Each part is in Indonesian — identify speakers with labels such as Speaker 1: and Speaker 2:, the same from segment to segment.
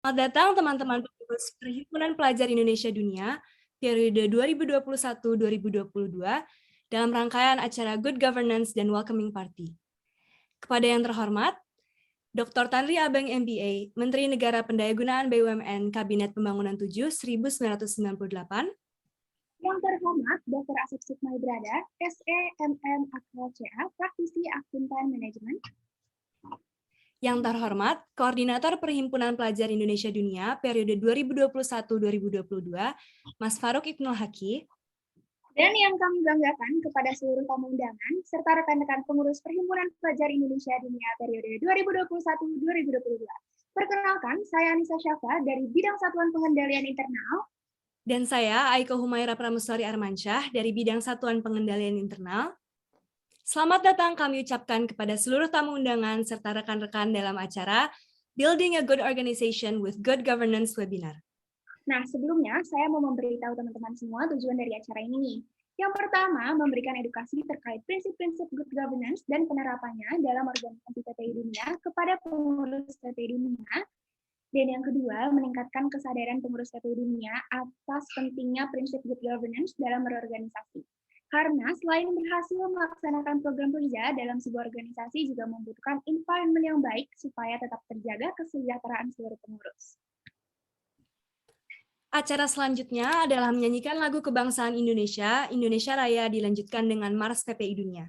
Speaker 1: Selamat datang teman-teman pengurus Perhimpunan Pelajar Indonesia Dunia periode 2021-2022 dalam rangkaian acara Good Governance dan Welcoming Party. Kepada yang terhormat, Dr. Tanri Abeng MBA, Menteri Negara Pendayagunaan BUMN Kabinet Pembangunan 7 1998.
Speaker 2: Yang terhormat Dr. Asep Sukmai Brada, SEMM Akal CA, praktisi akuntan manajemen.
Speaker 1: Yang terhormat, Koordinator Perhimpunan Pelajar Indonesia Dunia periode 2021-2022, Mas Farouk Ibnul Haki.
Speaker 2: Dan yang kami banggakan kepada seluruh tamu undangan, serta rekan-rekan pengurus Perhimpunan Pelajar Indonesia Dunia periode 2021-2022. Perkenalkan, saya Anissa Syafa dari Bidang Satuan Pengendalian Internal.
Speaker 1: Dan saya, Aiko Humaira Prameswari Armansyah dari Bidang Satuan Pengendalian Internal. Selamat datang kami ucapkan kepada seluruh tamu undangan serta rekan-rekan dalam acara Building a Good Organization with Good Governance webinar.
Speaker 2: Nah, sebelumnya saya mau memberitahu teman-teman semua tujuan dari acara ini nih. Yang pertama, memberikan edukasi terkait prinsip-prinsip good governance dan penerapannya dalam organisasi PPI Dunia kepada pengurus PPI Dunia. Dan yang kedua, meningkatkan kesadaran pengurus PPI Dunia atas pentingnya prinsip good governance dalam berorganisasi. Karena selain berhasil melaksanakan program kerja dalam sebuah organisasi juga membutuhkan environment yang baik supaya tetap terjaga kesejahteraan seluruh pengurus.
Speaker 1: Acara selanjutnya adalah menyanyikan lagu kebangsaan Indonesia, Indonesia Raya dilanjutkan dengan Mars PPI Dunia.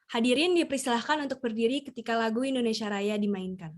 Speaker 1: Hadirin dipersilahkan untuk berdiri ketika lagu Indonesia Raya dimainkan.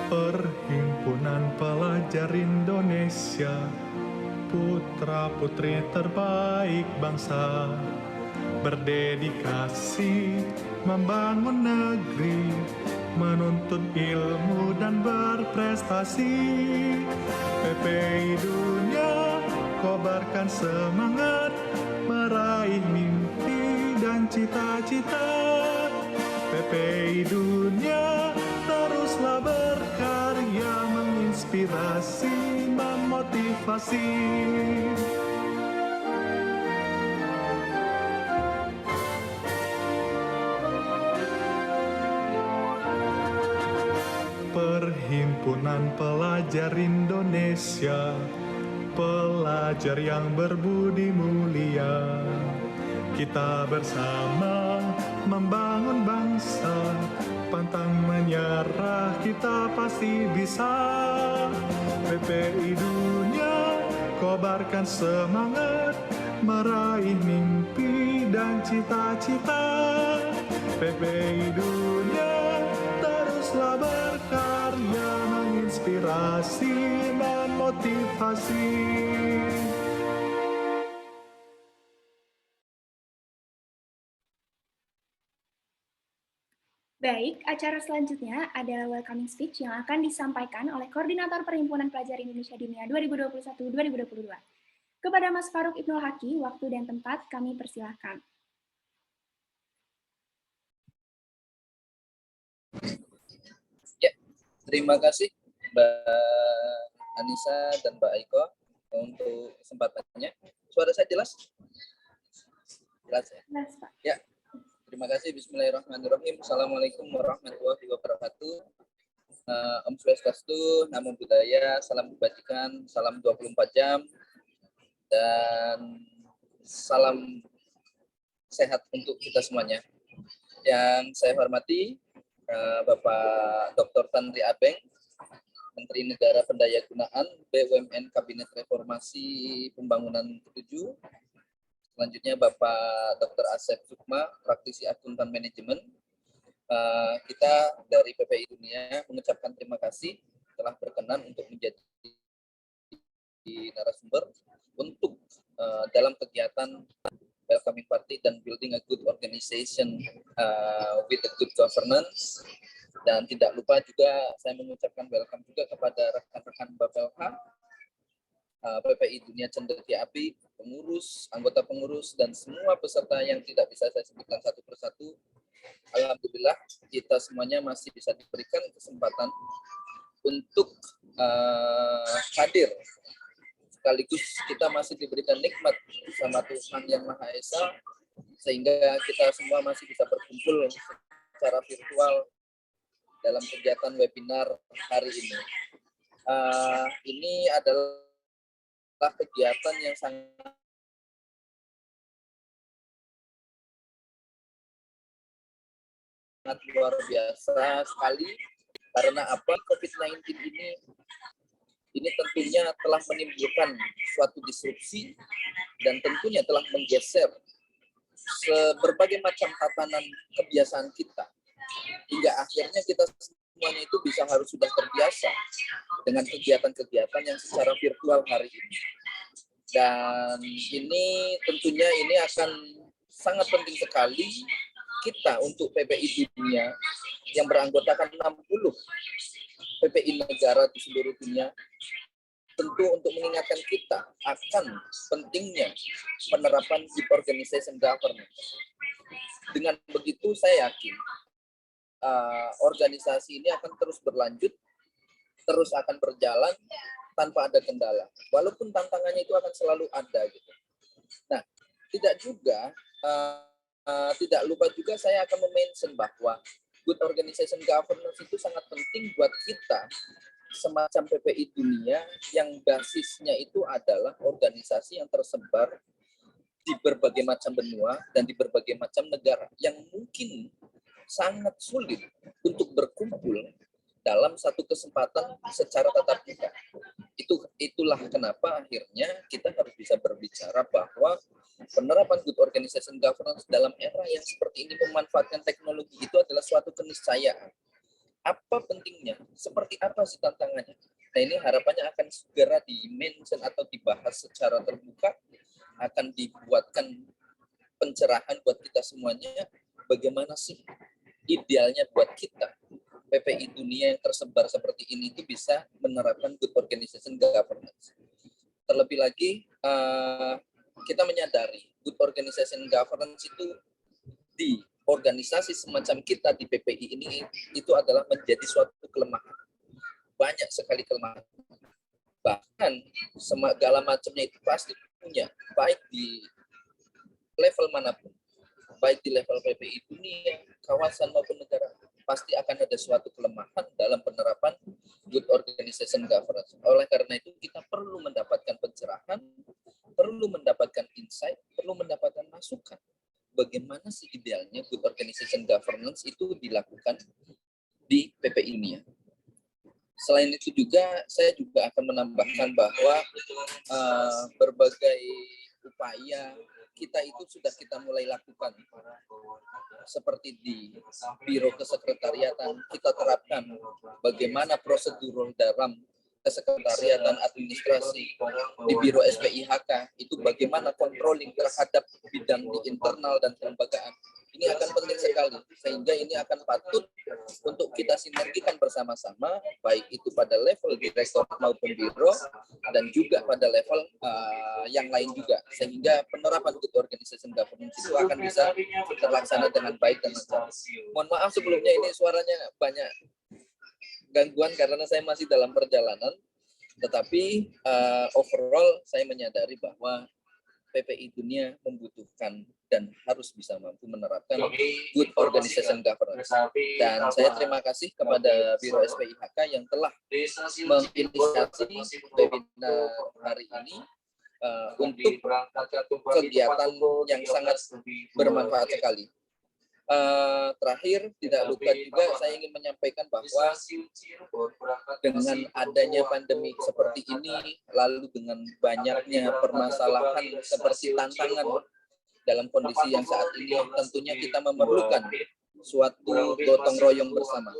Speaker 3: Perhimpunan Pelajar Indonesia, putra-putri terbaik bangsa, berdedikasi membangun negeri, menuntut ilmu dan berprestasi. PPI Dunia, kobarkan semangat, meraih mimpi dan cita-cita. PPI Dunia, teruslah berkarya, menginspirasi, memotivasi. Perhimpunan Pelajar Indonesia, pelajar yang berbudi mulia, kita bersama membangun bangsa, pantang menyerah, kita pasti bisa. PPI Dunia, kobarkan semangat, meraih mimpi dengan cita-cita. PPI Dunia teruslah berkarya, menginspirasi dan motivasi.
Speaker 2: Baik, acara selanjutnya adalah welcoming speech yang akan disampaikan oleh Koordinator Perhimpunan Pelajar Indonesia Dunia 2021-2022. Kepada Mas Faruk Ibnul Haki, waktu dan tempat kami persilahkan.
Speaker 4: Ya, terima kasih Mbak Anissa dan Mbak Aiko untuk kesempatannya. Suara saya jelas? Jelas ya?
Speaker 2: Jelas, Pak.
Speaker 4: Ya, terima kasih. Bismillahirrahmanirrahim. Assalamualaikum warahmatullahi wabarakatuh. Om Swastiastu, Namo Buddhaya, salam kebajikan, salam 24 jam, dan salam sehat untuk kita semuanya. Yang saya hormati Bapak Dr. Tanri Abeng, Menteri Negara Pendayagunaan BUMN Kabinet Reformasi Pembangunan ke-7. Selanjutnya Bapak Dr. Asep Sukma, praktisi akuntan manajemen. Kita dari PPI Dunia mengucapkan terima kasih telah berkenan untuk menjadi narasumber untuk dalam kegiatan welcoming party dan building a good organization with a good governance. Dan tidak lupa juga saya mengucapkan welcome juga kepada rekan-rekan Bapelha, PPI Dunia Cendekia Api, pengurus, anggota pengurus, dan semua peserta yang tidak bisa saya sebutkan satu persatu. Alhamdulillah kita semuanya masih bisa diberikan kesempatan untuk hadir. Sekaligus kita masih diberikan nikmat sama Tuhan Yang Maha Esa, sehingga kita semua masih bisa berkumpul secara virtual dalam kegiatan webinar hari ini. Ini adalah kegiatan yang sangat luar biasa sekali. Karena apa? COVID-19 ini tentunya telah menimbulkan suatu disrupsi dan tentunya telah menggeser berbagai macam tatanan kebiasaan kita, hingga akhirnya kita semuanya itu harus sudah terbiasa dengan kegiatan-kegiatan yang secara virtual hari ini. Dan ini tentunya ini akan sangat penting sekali kita untuk PPI Dunia yang beranggotakan 60 PPI negara di seluruh dunia, tentu untuk mengingatkan kita akan pentingnya penerapan good organization governance. Dengan begitu saya yakin organisasi ini akan terus berlanjut, terus akan berjalan tanpa ada kendala. Walaupun tantangannya itu akan selalu ada gitu. Nah, tidak lupa juga saya akan mention bahwa good organization governance itu sangat penting buat kita semacam PPI Dunia yang basisnya itu adalah organisasi yang tersebar di berbagai macam benua dan di berbagai macam negara yang mungkin sangat sulit untuk berkumpul dalam satu kesempatan secara tatap muka. Itulah kenapa akhirnya kita harus bisa berbicara bahwa penerapan good organization governance dalam era yang seperti ini memanfaatkan teknologi itu adalah suatu keniscayaan. Apa pentingnya? Seperti apa sih tantangannya? Nah, ini harapannya akan segera di-mention atau dibahas secara terbuka, akan dibuatkan pencerahan buat kita semuanya, bagaimana sih idealnya buat kita PPI Dunia yang tersebar seperti ini itu bisa menerapkan good organization governance. Terlebih lagi, kita menyadari good organization governance itu di organisasi semacam kita di PPI ini itu adalah menjadi suatu kelemahan. Banyak sekali kelemahan. Bahkan segala macamnya itu pasti punya, baik di level manapun, baik di level PPI dunia, kawasan maupun negara, pasti akan ada suatu kelemahan dalam penerapan good organization governance. Oleh karena itu kita perlu mendapatkan pencerahan, perlu mendapatkan insight, perlu mendapatkan masukan. Bagaimana sih idealnya good organization governance itu dilakukan di PPI Dunia. Selain itu juga, saya juga akan menambahkan bahwa berbagai upaya kita itu sudah kita mulai lakukan. Seperti di Biro Kesekretariatan, kita terapkan bagaimana prosedur dalam kesekretariatan administrasi. Di Biro SPIHK itu bagaimana controlling terhadap bidang di internal dan kelembagaan. Ini akan penting sekali, sehingga ini akan patut untuk kita sinergikan bersama-sama, baik itu pada level direktur maupun biro, dan juga pada level yang lain juga, sehingga penerapan good organization governance itu akan bisa terlaksana dengan baik dan lancar. Mohon maaf sebelumnya ini suaranya banyak gangguan karena saya masih dalam perjalanan, tetapi overall saya menyadari bahwa PPI dunia membutuhkan dan harus bisa mampu menerapkan good organization governance. Dan saya terima kasih kepada Biro SPIHK yang telah menginisiasi webinar hari ini untuk kegiatan yang sangat bermanfaat sekali. Terakhir, tidak lupa juga saya ingin menyampaikan bahwa dengan adanya pandemi seperti ini, lalu dengan banyaknya permasalahan seperti tantangan dalam kondisi yang saat ini, tentunya kita memerlukan suatu gotong royong bersama.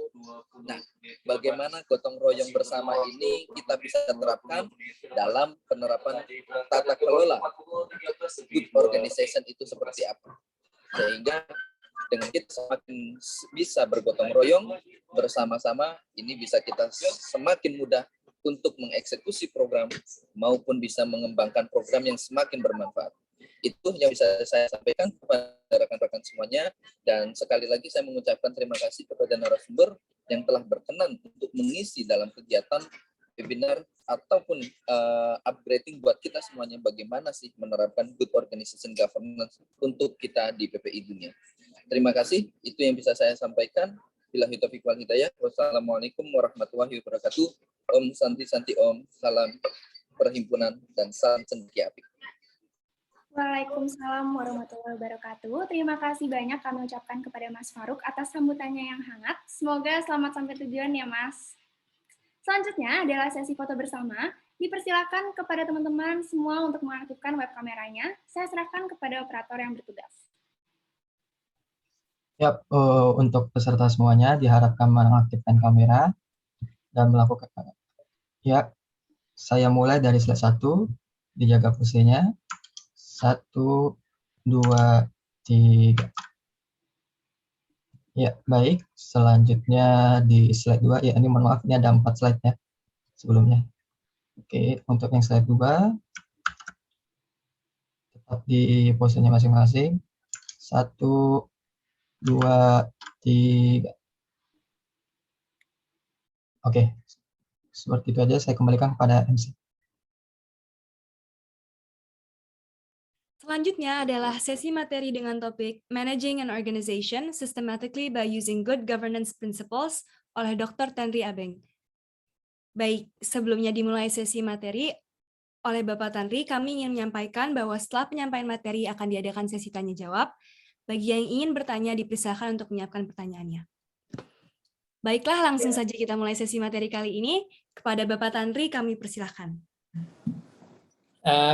Speaker 4: Nah, bagaimana gotong royong bersama ini kita bisa terapkan dalam penerapan tata kelola good organization itu seperti apa? Sehingga dengan kita semakin bisa bergotong royong bersama-sama, ini bisa kita semakin mudah untuk mengeksekusi program maupun bisa mengembangkan program yang semakin bermanfaat. Itu yang bisa saya sampaikan kepada rekan-rekan semuanya, dan sekali lagi saya mengucapkan terima kasih kepada narasumber yang telah berkenan untuk mengisi dalam kegiatan webinar ataupun upgrading buat kita semuanya bagaimana sih menerapkan good organization governance untuk kita di PPI dunia. Terima kasih, itu yang bisa saya sampaikan. Billahi taufiq wal hidayah. Wassalamualaikum warahmatullahi wabarakatuh. Om Santi Santi Om. Salam perhimpunan dan salam cendekia apik.
Speaker 2: Waalaikumsalam warahmatullahi wabarakatuh. Terima kasih banyak kami ucapkan kepada Mas Faruk atas sambutannya yang hangat. Semoga selamat sampai tujuan ya Mas. Selanjutnya adalah sesi foto bersama. Dipersilakan kepada teman-teman semua untuk mengaktifkan web kameranya. Saya serahkan kepada operator yang bertugas.
Speaker 5: Ya, untuk peserta semuanya diharapkan mengaktifkan kamera dan melakukan. Ya, saya mulai dari slide 1, dijaga posisinya. 1, 2, 3. Ya, baik. Selanjutnya di slide 2, ya ini mohon maaf, ini ada 4 slide ya sebelumnya. Oke, untuk yang slide 2, tetap di posisinya masing-masing. 1, 2, 3. Oke, seperti itu aja, saya kembalikan kepada MC.
Speaker 1: Selanjutnya adalah sesi materi dengan topik Managing an Organization Systematically by Using Good Governance Principles oleh Dr. Tanri Abeng. Baik, sebelumnya dimulai sesi materi oleh Bapak Tanri, kami ingin menyampaikan bahwa setelah penyampaian materi akan diadakan sesi tanya-jawab. Bagi yang ingin bertanya, dipersilakan untuk menyiapkan pertanyaannya. Baiklah, langsung saja kita mulai sesi materi kali ini. Kepada Bapak Tanri, kami persilakan.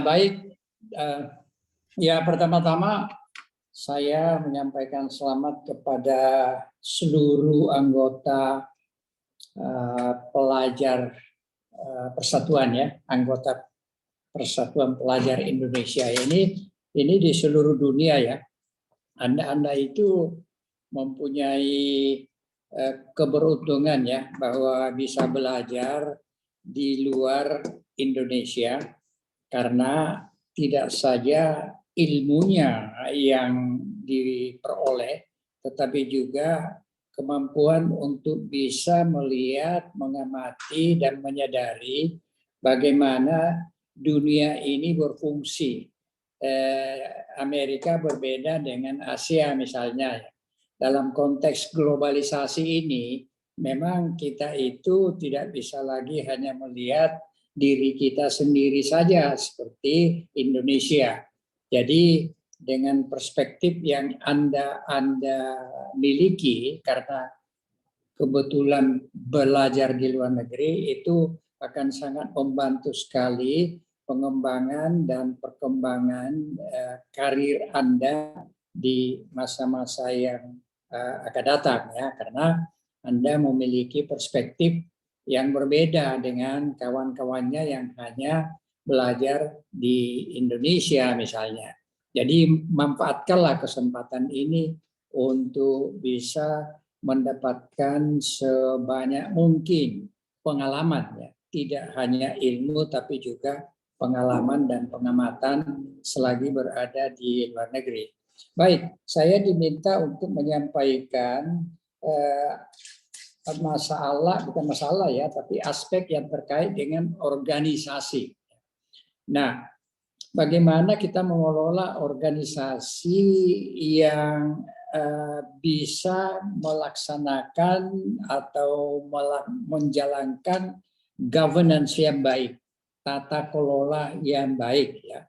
Speaker 6: Baik, ya pertama-tama saya menyampaikan selamat kepada seluruh anggota pelajar persatuan ya, anggota Persatuan Pelajar Indonesia ini di seluruh dunia ya. Anda itu mempunyai keberuntungan ya bahwa bisa belajar di luar Indonesia, karena tidak saja ilmunya yang diperoleh, tetapi juga kemampuan untuk bisa melihat, mengamati, dan menyadari bagaimana dunia ini berfungsi. Amerika berbeda dengan Asia misalnya. Dalam konteks globalisasi ini, memang kita itu tidak bisa lagi hanya melihat diri kita sendiri saja seperti Indonesia. Jadi dengan perspektif yang Anda miliki, karena kebetulan belajar di luar negeri, itu akan sangat membantu sekali pengembangan dan perkembangan karir Anda di masa-masa yang akan datang ya, karena Anda memiliki perspektif yang berbeda dengan kawan-kawannya yang hanya belajar di Indonesia misalnya. Jadi manfaatkanlah kesempatan ini untuk bisa mendapatkan sebanyak mungkin pengalaman ya, tidak hanya ilmu tapi juga pengalaman dan pengamatan selagi berada di luar negeri. Baik, saya diminta untuk menyampaikan bukan masalah ya, tapi aspek yang terkait dengan organisasi. Nah, bagaimana kita mengelola organisasi yang bisa melaksanakan atau menjalankan governance yang baik, tata kelola yang baik ya.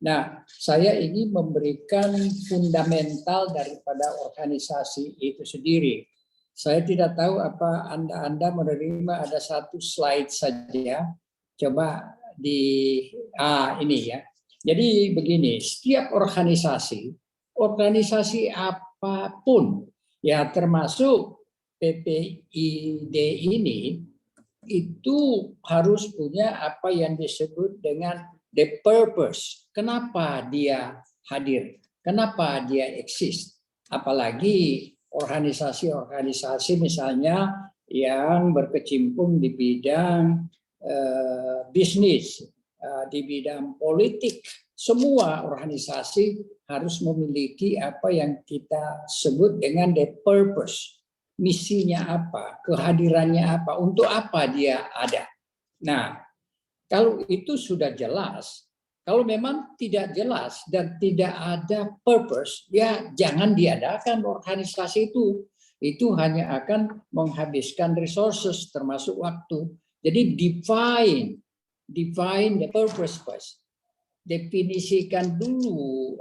Speaker 6: Nah, saya ingin memberikan fundamental daripada organisasi itu sendiri. Saya tidak tahu apa Anda menerima, ada satu slide saja. Coba ini ya. Jadi begini, setiap organisasi apapun ya, termasuk PPID ini, itu harus punya apa yang disebut dengan the purpose. Kenapa dia hadir? Kenapa dia eksis? Apalagi organisasi-organisasi misalnya yang berkecimpung di bidang bisnis, di bidang politik. Semua organisasi harus memiliki apa yang kita sebut dengan the purpose. Misinya apa, kehadirannya apa, untuk apa dia ada. Nah, kalau itu sudah jelas, kalau memang tidak jelas dan tidak ada purpose, ya jangan diadakan organisasi itu. Itu hanya akan menghabiskan resources termasuk waktu. Jadi define the purpose first. Definisikan dulu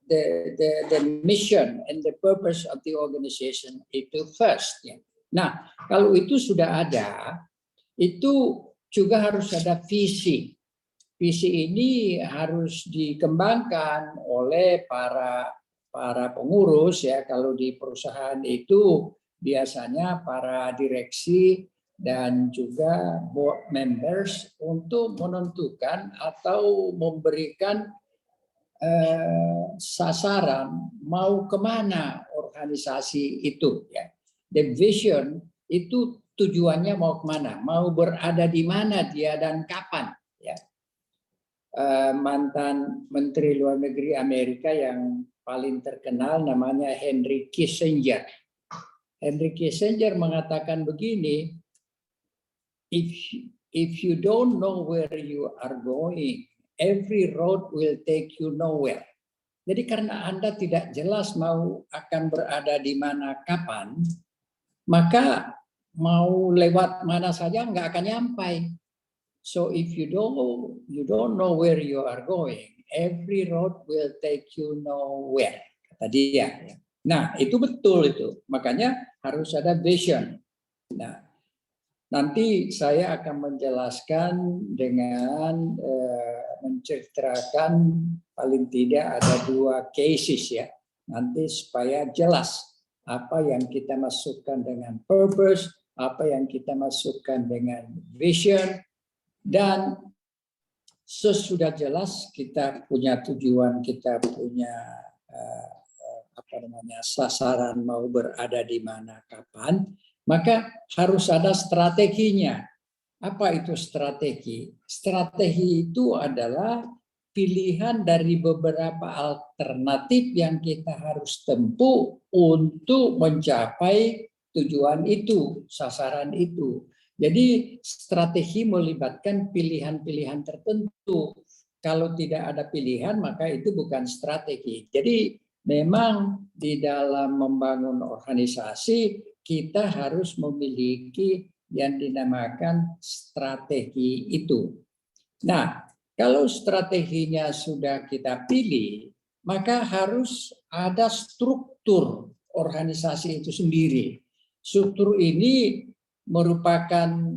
Speaker 6: the mission and the purpose of the organization itu first ya. Nah, kalau itu sudah ada, itu juga harus ada visi. Visi ini harus dikembangkan oleh para pengurus ya. Kalau di perusahaan itu biasanya para direksi dan juga board members untuk menentukan atau memberikan sasaran mau kemana organisasi itu ya. The vision itu tujuannya mau kemana, mau berada di mana dia dan kapan ya. Mantan Menteri Luar Negeri Amerika yang paling terkenal namanya Henry Kissinger. Henry Kissinger mengatakan begini, if you don't know where you are going, every road will take you nowhere. Jadi karena Anda tidak jelas mau akan berada di mana kapan, maka mau lewat mana saja nggak akan nyampai. So if you don't know where you are going, every road will take you nowhere, kata dia. Nah, itu betul itu. Makanya harus ada vision. Nah, nanti saya akan menjelaskan dengan menceritakan paling tidak ada 2 cases ya. Nanti supaya jelas apa yang kita masukkan dengan purpose, apa yang kita masukkan dengan vision, dan sesudah jelas kita punya tujuan, kita punya sasaran mau berada di mana kapan, maka harus ada strateginya. Apa itu strategi? Strategi itu adalah pilihan dari beberapa alternatif yang kita harus tempuh untuk mencapai tujuan itu, sasaran itu. Jadi strategi melibatkan pilihan-pilihan tertentu. Kalau tidak ada pilihan, maka itu bukan strategi. Jadi memang di dalam membangun organisasi, kita harus memiliki yang dinamakan strategi itu. Nah, kalau strateginya sudah kita pilih, maka harus ada struktur organisasi itu sendiri. Struktur ini merupakan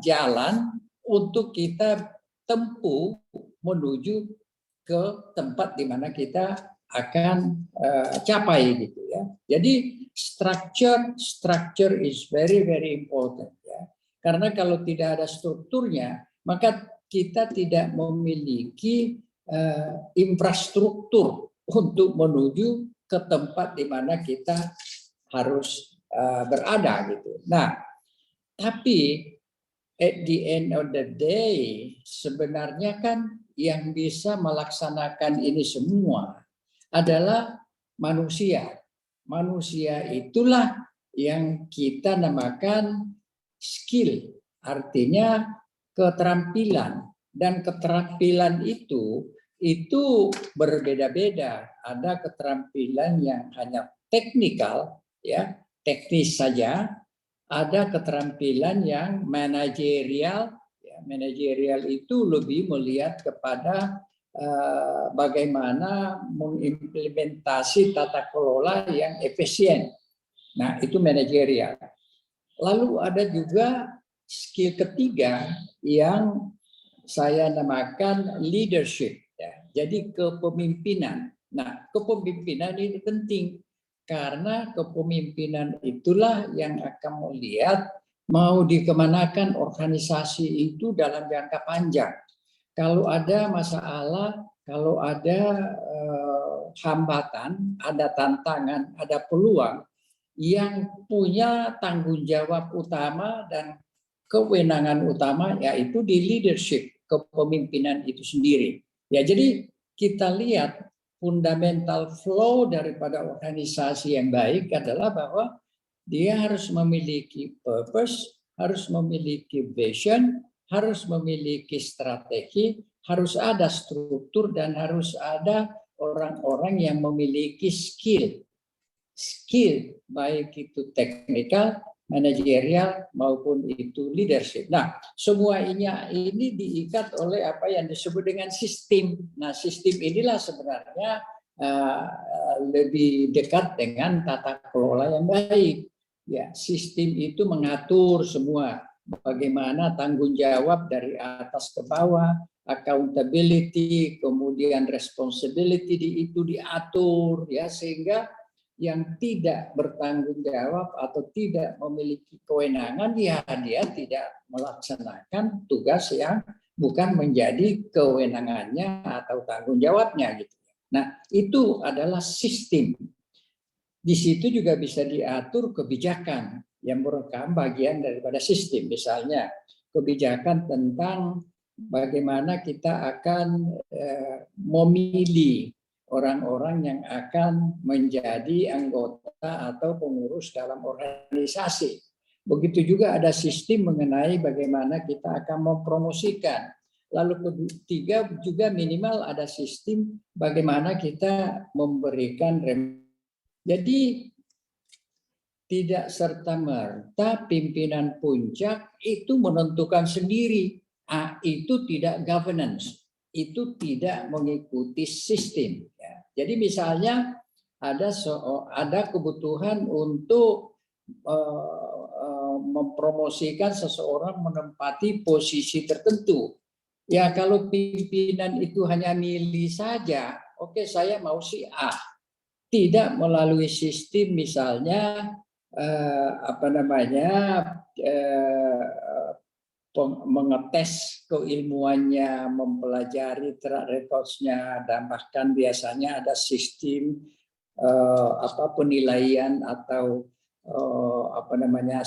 Speaker 6: jalan untuk kita tempuh menuju ke tempat di mana kita akan capai gitu ya. Jadi structure is very important ya. Karena kalau tidak ada strukturnya, maka kita tidak memiliki infrastruktur untuk menuju ke tempat di mana kita harus berada gitu. Nah, tapi at the end of the day sebenarnya kan yang bisa melaksanakan ini semua adalah manusia. Manusia itulah yang kita namakan skill, artinya keterampilan. Dan keterampilan itu berbeda-beda. Ada keterampilan yang hanya teknikal, ya, teknis saja. Ada keterampilan yang manajerial. Manajerial itu lebih melihat kepada bagaimana mengimplementasi tata kelola yang efisien. Nah, itu manajerial. Lalu ada juga skill ketiga yang saya namakan leadership. Jadi kepemimpinan. Nah, kepemimpinan ini penting karena kepemimpinan itulah yang akan melihat mau dikemanakan organisasi itu dalam jangka panjang. Kalau ada masalah, kalau ada hambatan, ada tantangan, ada peluang, yang punya tanggung jawab utama dan kewenangan utama yaitu di leadership, kepemimpinan itu sendiri. Ya, jadi kita lihat fundamental flow daripada organisasi yang baik adalah bahwa dia harus memiliki purpose, harus memiliki vision, harus memiliki strategi, harus ada struktur, dan harus ada orang-orang yang memiliki skill. Skill, baik itu teknikal, manajerial, maupun itu leadership. Nah, semua ini diikat oleh apa yang disebut dengan sistem. Nah, sistem inilah sebenarnya lebih dekat dengan tata kelola yang baik. Ya, sistem itu mengatur semua, bagaimana tanggung jawab dari atas ke bawah, accountability, kemudian responsibility itu diatur, ya, sehingga yang tidak bertanggung jawab atau tidak memiliki kewenangan, ya dia tidak melaksanakan tugas yang bukan menjadi kewenangannya atau tanggung jawabnya gitu. Nah, itu adalah sistem. Di situ juga bisa diatur kebijakan yang merupakan bagian daripada sistem. Misalnya kebijakan tentang bagaimana kita akan memilih orang-orang yang akan menjadi anggota atau pengurus dalam organisasi. Begitu juga ada sistem mengenai bagaimana kita akan mempromosikan. Lalu ketiga juga minimal ada sistem bagaimana kita memberikan Jadi tidak serta-merta pimpinan puncak itu menentukan sendiri. Itu tidak governance, itu tidak mengikuti sistem. Jadi misalnya ada kebutuhan untuk mempromosikan seseorang menempati posisi tertentu. Ya, kalau pimpinan itu hanya milih saja, oke, saya mau si A. Tidak melalui sistem misalnya mengetes keilmuannya, mempelajari track records-nya, dan bahkan biasanya ada sistem penilaian atau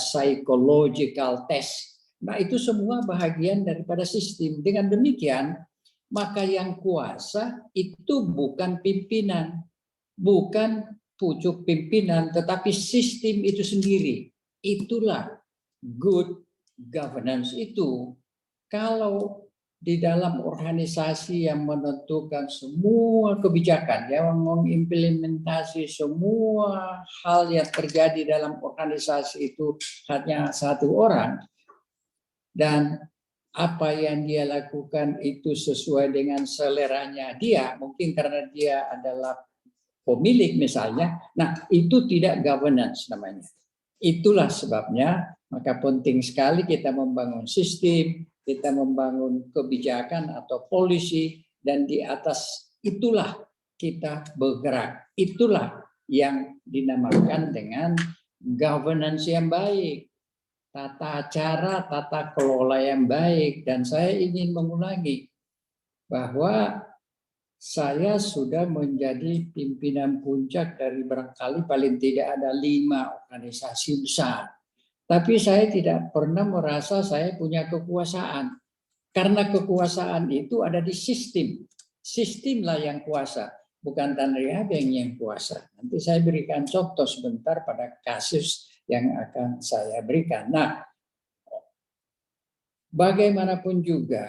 Speaker 6: psychological test. Nah, itu semua bahagian daripada sistem. Dengan demikian, maka yang kuasa itu bukan pimpinan, bukan pucuk pimpinan, tetapi sistem itu sendiri. Itulah good governance itu. Kalau di dalam organisasi yang menentukan semua kebijakan, yang mengimplementasi semua hal yang terjadi dalam organisasi itu hanya satu orang, dan apa yang dia lakukan itu sesuai dengan seleranya dia, mungkin karena dia adalah pemilik misalnya, nah itu tidak governance namanya. Itulah sebabnya maka penting sekali kita membangun sistem, kita membangun kebijakan atau polisi, dan di atas itulah kita bergerak. Itulah yang dinamakan dengan governance yang baik, tata cara, tata kelola yang baik. Dan saya ingin mengulangi bahwa saya sudah menjadi pimpinan puncak dari barangkali paling tidak ada 5 organisasi besar. Tapi saya tidak pernah merasa saya punya kekuasaan. Karena kekuasaan itu ada di sistem. Sistemlah yang kuasa, bukan Tanri Abeng yang kuasa. Nanti saya berikan contoh sebentar pada kasus yang akan saya berikan. Nah, bagaimanapun juga,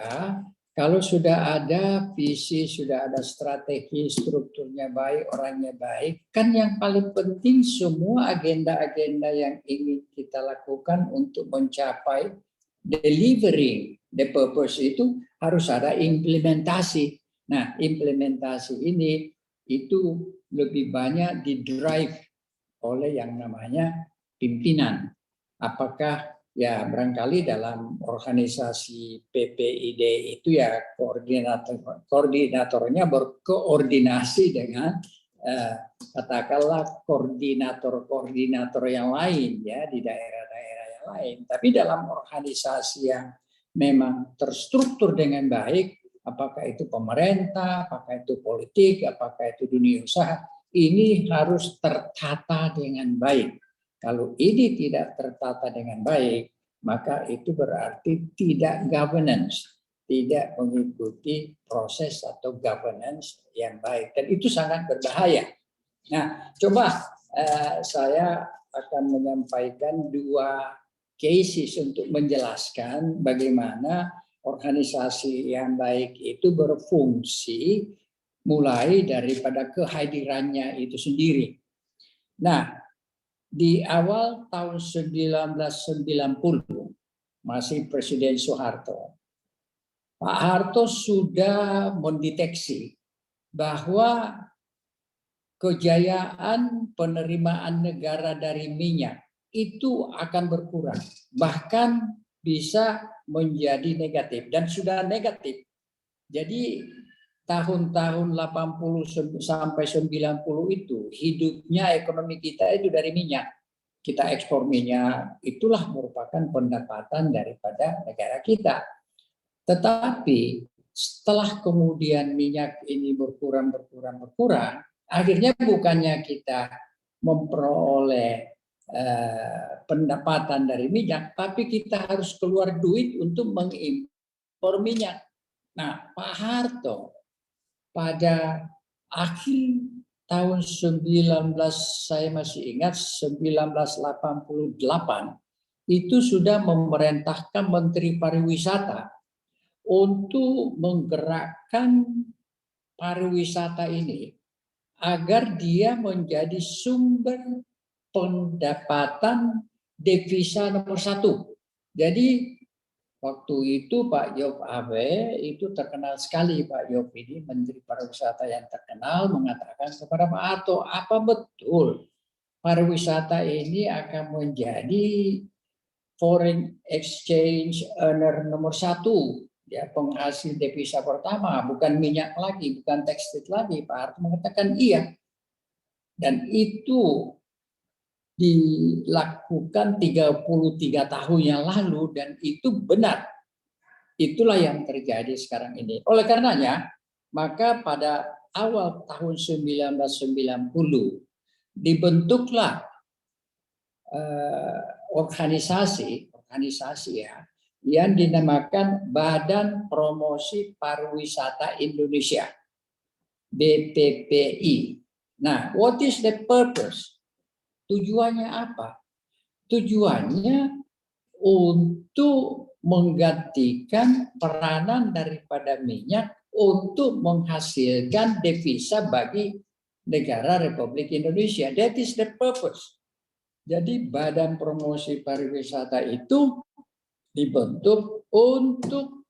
Speaker 6: kalau sudah ada visi, sudah ada strategi, strukturnya baik, orangnya baik, kan yang paling penting semua agenda-agenda yang ingin kita lakukan untuk mencapai delivering the purpose itu harus ada implementasi. Nah, implementasi ini itu lebih banyak didrive oleh yang namanya pimpinan. Apakah ya barangkali dalam organisasi PPID itu ya koordinatornya berkoordinasi dengan katakanlah koordinator yang lain ya di daerah-daerah yang lain. Tapi dalam organisasi yang memang terstruktur dengan baik, apakah itu pemerintah, apakah itu politik, apakah itu dunia usaha, ini harus tertata dengan baik. Kalau ini tidak tertata dengan baik, maka itu berarti tidak governance, tidak mengikuti proses atau governance yang baik. Dan itu sangat berbahaya. Nah, coba saya akan menyampaikan 2 cases untuk menjelaskan bagaimana organisasi yang baik itu berfungsi mulai daripada kehadirannya itu sendiri. Nah, di awal tahun 1990, masih Presiden Soeharto, Pak Harto sudah mendeteksi bahwa kejayaan penerimaan negara dari minyak itu akan berkurang, bahkan bisa menjadi negatif, dan sudah negatif. Jadi tahun-tahun 80 sampai 90 itu hidupnya ekonomi kita itu dari minyak. Kita ekspor minyak, itulah merupakan pendapatan daripada negara kita. Tetapi setelah kemudian minyak ini berkurang, akhirnya bukannya kita memperoleh pendapatan dari minyak, tapi kita harus keluar duit untuk mengimpor minyak. Nah, Pak Harto pada akhir tahun 19, saya masih ingat 1988, itu sudah memerintahkan Menteri Pariwisata untuk menggerakkan pariwisata ini agar dia menjadi sumber pendapatan devisa nomor 1. Jadi waktu itu Pak Yop Abe itu terkenal sekali. Pak Yop ini Menteri Pariwisata yang terkenal mengatakan kepada Pak Harto, apa betul pariwisata ini akan menjadi foreign exchange earner nomor 1, ya, penghasil devisa pertama, bukan minyak lagi, bukan tekstil lagi. Pak Harto mengatakan iya. Dan itu dilakukan 33 tahun yang lalu, dan itu benar. Itulah yang terjadi sekarang ini. Oleh karenanya, maka pada awal tahun 1990 dibentuklah organisasi ya yang dinamakan Badan Promosi Pariwisata Indonesia, BPPI. Nah, what is the purpose? Tujuannya apa? Tujuannya untuk menggantikan peranan daripada minyak untuk menghasilkan devisa bagi negara Republik Indonesia. That is the purpose. Jadi Badan Promosi Pariwisata itu dibentuk untuk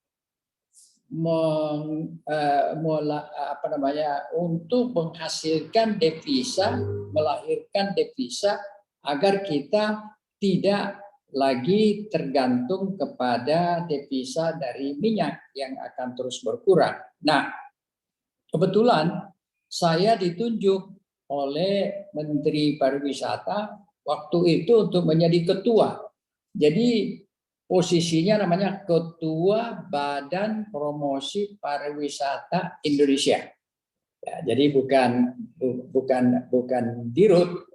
Speaker 6: untuk menghasilkan devisa, melahirkan devisa agar kita tidak lagi tergantung kepada devisa dari minyak yang akan terus berkurang. Nah, kebetulan saya ditunjuk oleh Menteri Pariwisata waktu itu untuk menjadi ketua. Jadi posisinya namanya Ketua Badan Promosi Pariwisata Indonesia. Ya, jadi bukan dirut.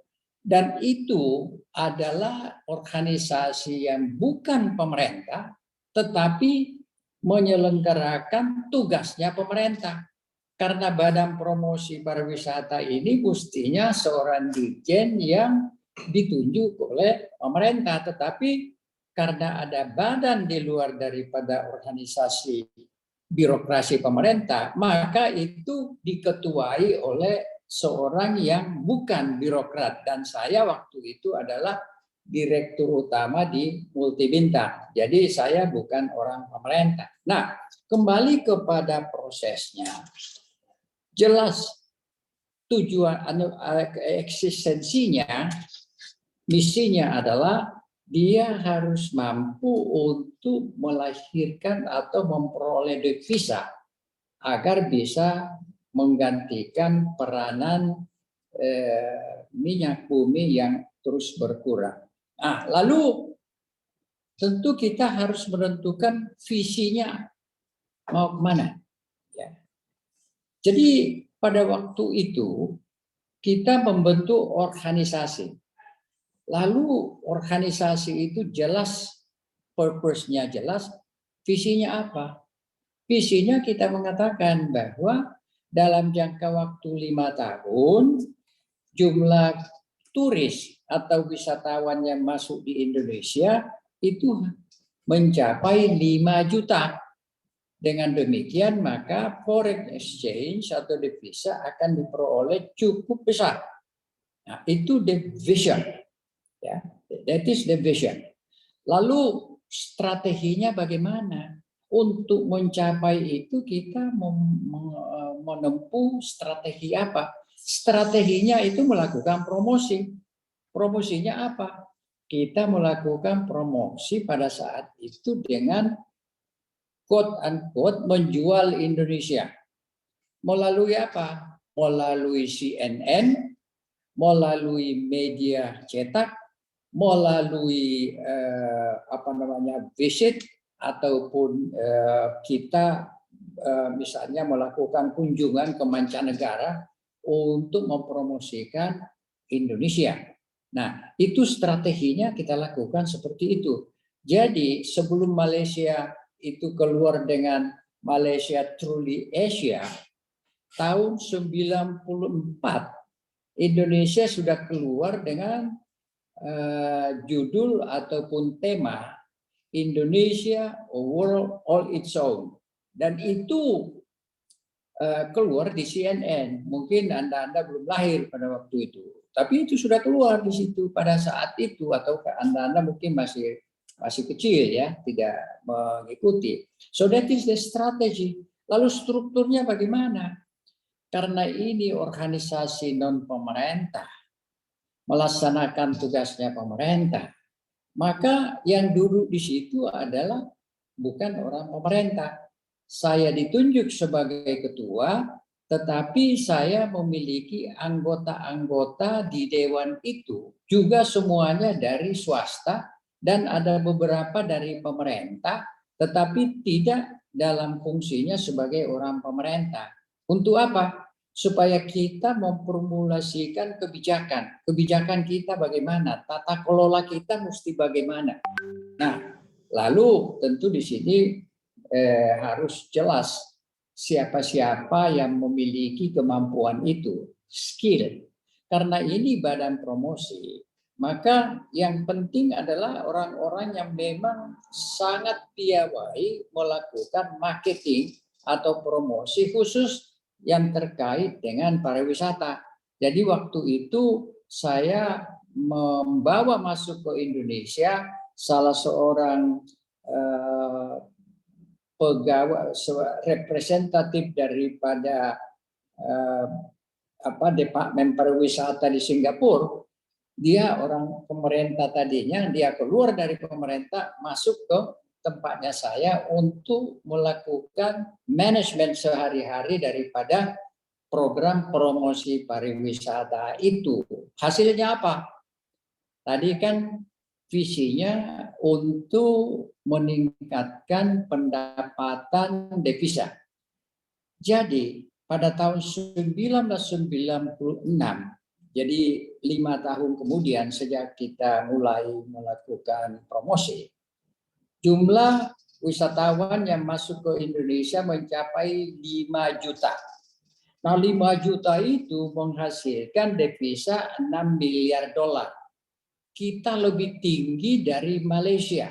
Speaker 6: Dan itu adalah organisasi yang bukan pemerintah, tetapi menyelenggarakan tugasnya pemerintah. Karena Badan Promosi Pariwisata ini mestinya seorang dirjen yang ditunjuk oleh pemerintah, tetapi karena ada badan di luar daripada organisasi birokrasi pemerintah, maka itu diketuai oleh seorang yang bukan birokrat, dan saya waktu itu adalah direktur utama di Multibintang. Jadi saya bukan orang pemerintah. Nah, kembali kepada prosesnya. Jelas tujuan eksistensinya, misinya adalah dia harus mampu untuk melahirkan atau memperoleh devisa agar bisa menggantikan peranan minyak bumi yang terus berkurang. Nah, lalu tentu kita harus menentukan visinya mau kemana. Ya. Jadi pada waktu itu kita membentuk organisasi. Lalu organisasi itu jelas, purpose-nya jelas, visinya apa? Visinya kita mengatakan bahwa dalam jangka waktu 5 tahun, jumlah turis atau wisatawan yang masuk di Indonesia itu mencapai 5 juta. Dengan demikian, maka foreign exchange atau devisa akan diperoleh cukup besar. Nah, itu the vision. Ya, that is the vision. Lalu strateginya bagaimana? Untuk mencapai itu kita menempuh strategi apa? Strateginya itu melakukan promosi. Promosinya apa? Kita melakukan promosi pada saat itu dengan quote unquote menjual Indonesia. Melalui apa? Melalui CNN, melalui media cetak, melalui visit, ataupun kita misalnya melakukan kunjungan ke mancanegara untuk mempromosikan Indonesia. Nah, itu strateginya kita lakukan seperti itu. Jadi sebelum Malaysia itu keluar dengan Malaysia Truly Asia, tahun 94 Indonesia sudah keluar dengan judul ataupun tema Indonesia a World All Its Own, dan itu keluar di CNN. Mungkin anda belum lahir pada waktu itu, tapi itu sudah keluar di situ pada saat itu, atau anda mungkin masih kecil ya, tidak mengikuti. So that is the strategy. Lalu strukturnya bagaimana? Karena ini organisasi non pemerintah melaksanakan tugasnya pemerintah, maka yang duduk di situ adalah bukan orang pemerintah. Saya ditunjuk sebagai ketua, tetapi saya memiliki anggota-anggota di dewan itu juga semuanya dari swasta dan ada beberapa dari pemerintah, tetapi tidak dalam fungsinya sebagai orang pemerintah. Untuk apa? Supaya kita memformulasikan kebijakan. Kebijakan kita bagaimana? Tata kelola kita mesti bagaimana? Nah, lalu tentu di sini harus jelas siapa-siapa yang memiliki kemampuan itu, skill. Karena ini badan promosi, maka yang penting adalah orang-orang yang memang sangat piawai melakukan marketing atau promosi khusus yang terkait dengan pariwisata. Jadi waktu itu saya membawa masuk ke Indonesia salah seorang pegawai representatif daripada Departemen Pariwisata di Singapura, Dia orang pemerintah tadinya, dia keluar dari pemerintah, masuk ke tempatnya saya untuk melakukan manajemen sehari-hari daripada program promosi pariwisata itu. Hasilnya apa? Tadi kan visinya untuk meningkatkan pendapatan devisa. Jadi pada tahun 1996, jadi 5 tahun kemudian sejak kita mulai melakukan promosi, jumlah wisatawan yang masuk ke Indonesia mencapai 5 juta. Nah, 5 juta itu menghasilkan devisa 6 miliar dolar. Kita lebih tinggi dari Malaysia.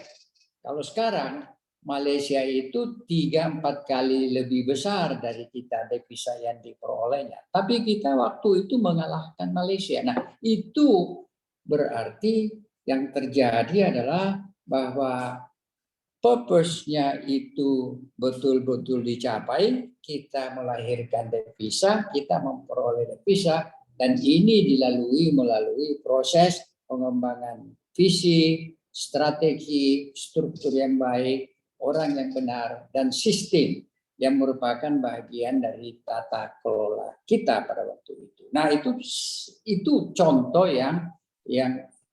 Speaker 6: Kalau sekarang Malaysia itu 3-4 kali lebih besar dari kita devisa yang diperolehnya. Tapi kita waktu itu mengalahkan Malaysia. Nah, itu berarti yang terjadi adalah bahwa purpose-nya itu betul-betul dicapai, kita melahirkan devisa, kita memperoleh devisa, dan ini melalui proses pengembangan visi, strategi, struktur yang baik, orang yang benar, dan sistem yang merupakan bagian dari tata kelola kita pada waktu itu. Nah, itu contoh yang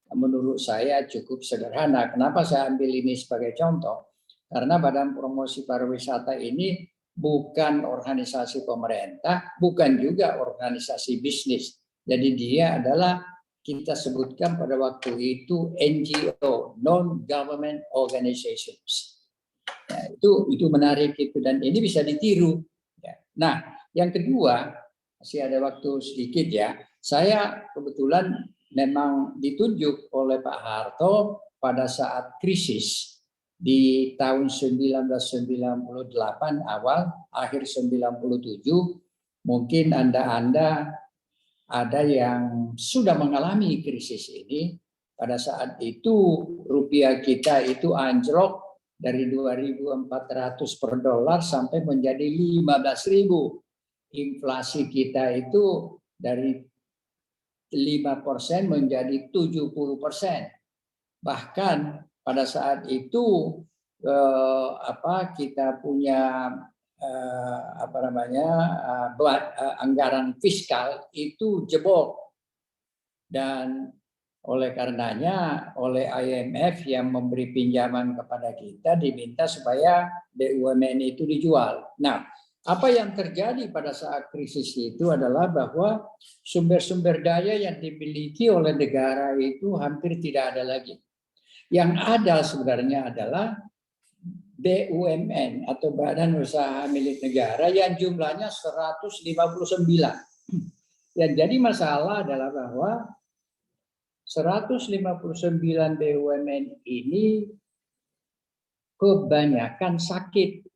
Speaker 6: menurut saya cukup sederhana. Kenapa saya ambil ini sebagai contoh? Karena Badan Promosi Pariwisata ini bukan organisasi pemerintah, bukan juga organisasi bisnis. Jadi dia adalah, kita sebutkan pada waktu itu, NGO, Non-Government Organizations. Ya, itu menarik itu, dan ini bisa ditiru. Ya. Nah, yang kedua, masih ada waktu sedikit ya. Saya kebetulan memang ditunjuk oleh Pak Harto pada saat krisis di tahun 1998 awal, akhir 97. Mungkin Anda ada yang sudah mengalami krisis ini. Pada saat itu rupiah kita itu anjlok dari 2.400 per dolar sampai menjadi 15.000. Inflasi kita itu dari 5% menjadi 70%. Bahkan pada saat itu kita punya anggaran fiskal itu jebol, dan oleh karenanya oleh IMF yang memberi pinjaman kepada kita diminta supaya BUMN itu dijual. Nah, apa yang terjadi pada saat krisis itu adalah bahwa sumber-sumber daya yang dimiliki oleh negara itu hampir tidak ada lagi. Yang ada sebenarnya adalah BUMN atau Badan Usaha Milik Negara yang jumlahnya 159. Yang jadi masalah adalah bahwa 159 BUMN ini kebanyakan sakit.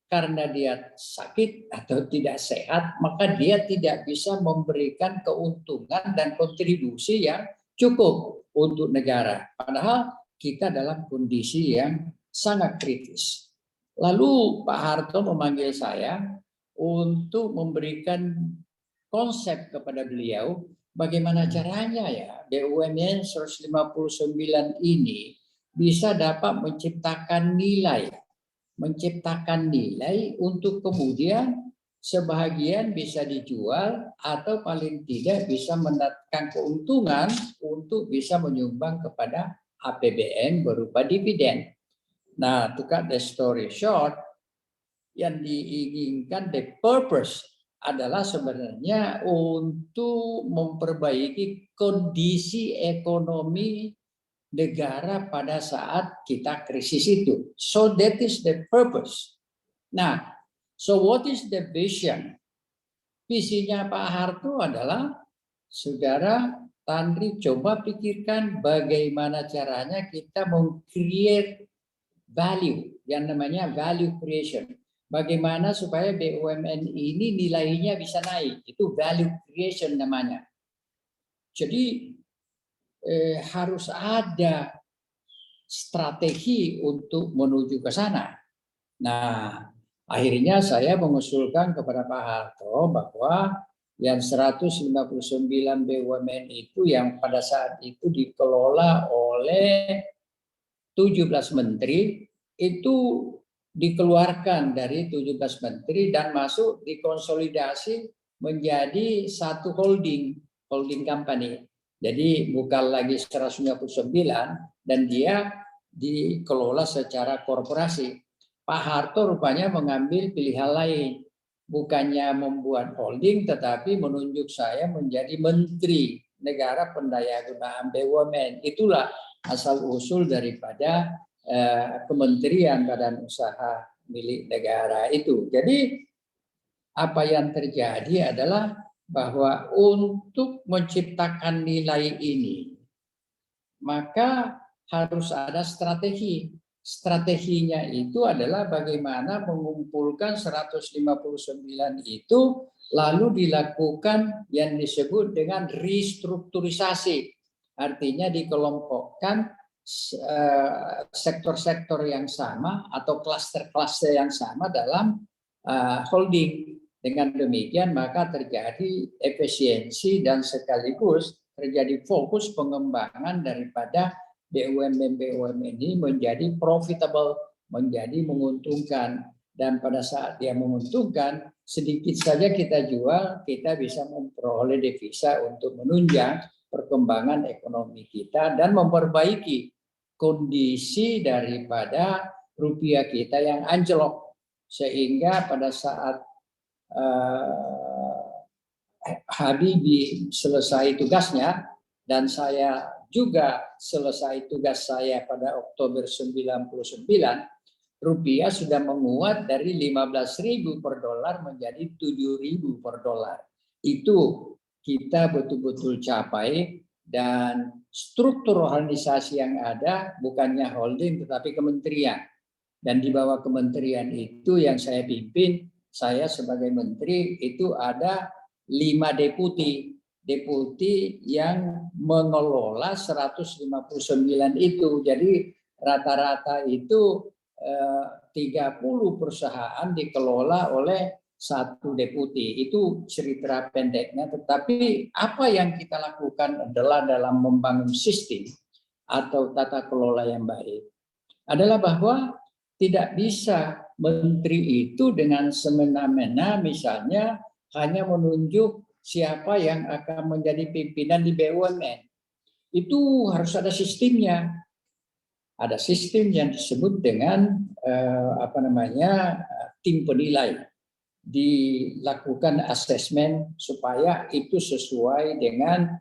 Speaker 6: Karena dia sakit atau tidak sehat, maka dia tidak bisa memberikan keuntungan dan kontribusi yang cukup untuk negara. Padahal kita dalam kondisi yang sangat kritis. Lalu Pak Harto memanggil saya untuk memberikan konsep kepada beliau, bagaimana caranya ya BUMN 159 ini bisa dapat menciptakan nilai untuk kemudian sebahagian bisa dijual atau paling tidak bisa mendatangkan keuntungan untuk bisa menyumbang kepada APBN berupa dividen. Nah, to cut the story short, yang diinginkan, the purpose adalah sebenarnya untuk memperbaiki kondisi ekonomi negara pada saat kita krisis itu. So that is the purpose. Nah, so what is the vision? Visinya Pak Harto adalah, Saudara Tandri coba pikirkan bagaimana caranya kita meng-create value, yang namanya value creation. Bagaimana supaya BUMN ini nilainya bisa naik, itu value creation namanya. Jadi harus ada strategi untuk menuju ke sana. Nah, akhirnya saya mengusulkan kepada Pak Harto bahwa yang 159 BUMN itu yang pada saat itu dikelola oleh 17 menteri, itu dikeluarkan dari 17 menteri dan masuk dikonsolidasi menjadi satu holding company. Jadi bukan lagi 199 dan dia dikelola secara korporasi. Pak Harto rupanya mengambil pilihan lain. Bukannya membuat holding, tetapi menunjuk saya menjadi Menteri Negara Pendayagunaan BUMN. Itulah asal-usul daripada Kementerian Badan Usaha Milik Negara itu. Jadi apa yang terjadi adalah bahwa untuk menciptakan nilai ini, maka harus ada strategi. Strateginya itu adalah bagaimana mengumpulkan 159 itu lalu dilakukan yang disebut dengan restrukturisasi. Artinya dikelompokkan sektor-sektor yang sama atau klaster-klaster yang sama dalam holding. Dengan demikian maka terjadi efisiensi dan sekaligus terjadi fokus pengembangan daripada BUMN ini menjadi profitable, menjadi menguntungkan. Dan pada saat dia menguntungkan, sedikit saja kita jual, kita bisa memperoleh devisa untuk menunjang perkembangan ekonomi kita dan memperbaiki kondisi daripada rupiah kita yang anjlok. Sehingga pada saat Habibie selesai tugasnya dan saya juga selesai tugas saya pada Oktober 99, rupiah sudah menguat dari 15.000 per dolar menjadi 7.000 per dolar. Itu kita betul-betul capai dan struktur organisasi yang ada bukannya holding tetapi kementerian. Dan di bawah kementerian itu yang saya pimpin, saya sebagai menteri itu ada 5 deputi yang mengelola 159 itu. Jadi rata-rata itu 30 perusahaan dikelola oleh satu deputi. Itu cerita pendeknya. Tetapi apa yang kita lakukan adalah dalam membangun sistem atau tata kelola yang baik adalah bahwa tidak bisa menteri itu dengan semena-mena misalnya hanya menunjuk siapa yang akan menjadi pimpinan di BUMN. Itu harus ada sistemnya. Ada sistem yang disebut dengan tim penilai. Dilakukan asesmen supaya itu sesuai dengan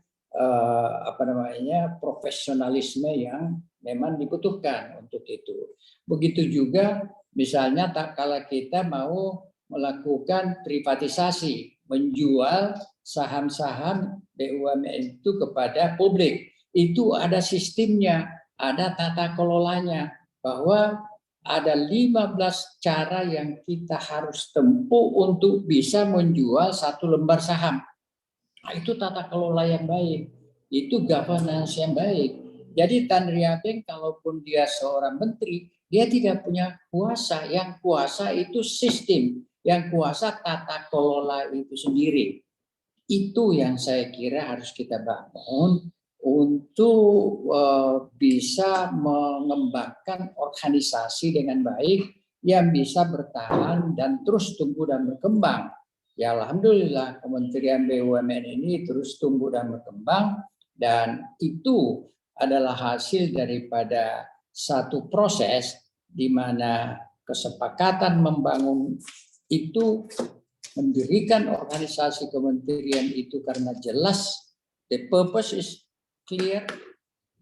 Speaker 6: profesionalisme yang memang dibutuhkan untuk itu. Begitu juga misalnya kalau kita mau melakukan privatisasi, menjual saham-saham BUMN itu kepada publik. Itu ada sistemnya, ada tata kelolanya, bahwa ada 15 cara yang kita harus tempuh untuk bisa menjual satu lembar saham. Nah, itu tata kelola yang baik, itu governance yang baik. Jadi Tan Ria Beng kalaupun dia seorang menteri, dia tidak punya kuasa. Yang kuasa itu sistem, yang kuasa tata kelola itu sendiri. Itu yang saya kira harus kita bangun untuk bisa mengembangkan organisasi dengan baik yang bisa bertahan dan terus tumbuh dan berkembang. Ya alhamdulillah Kementerian BUMN ini terus tumbuh dan berkembang dan itu adalah hasil daripada satu proses di mana kesepakatan membangun itu mendirikan organisasi kementerian itu karena jelas the purpose is clear,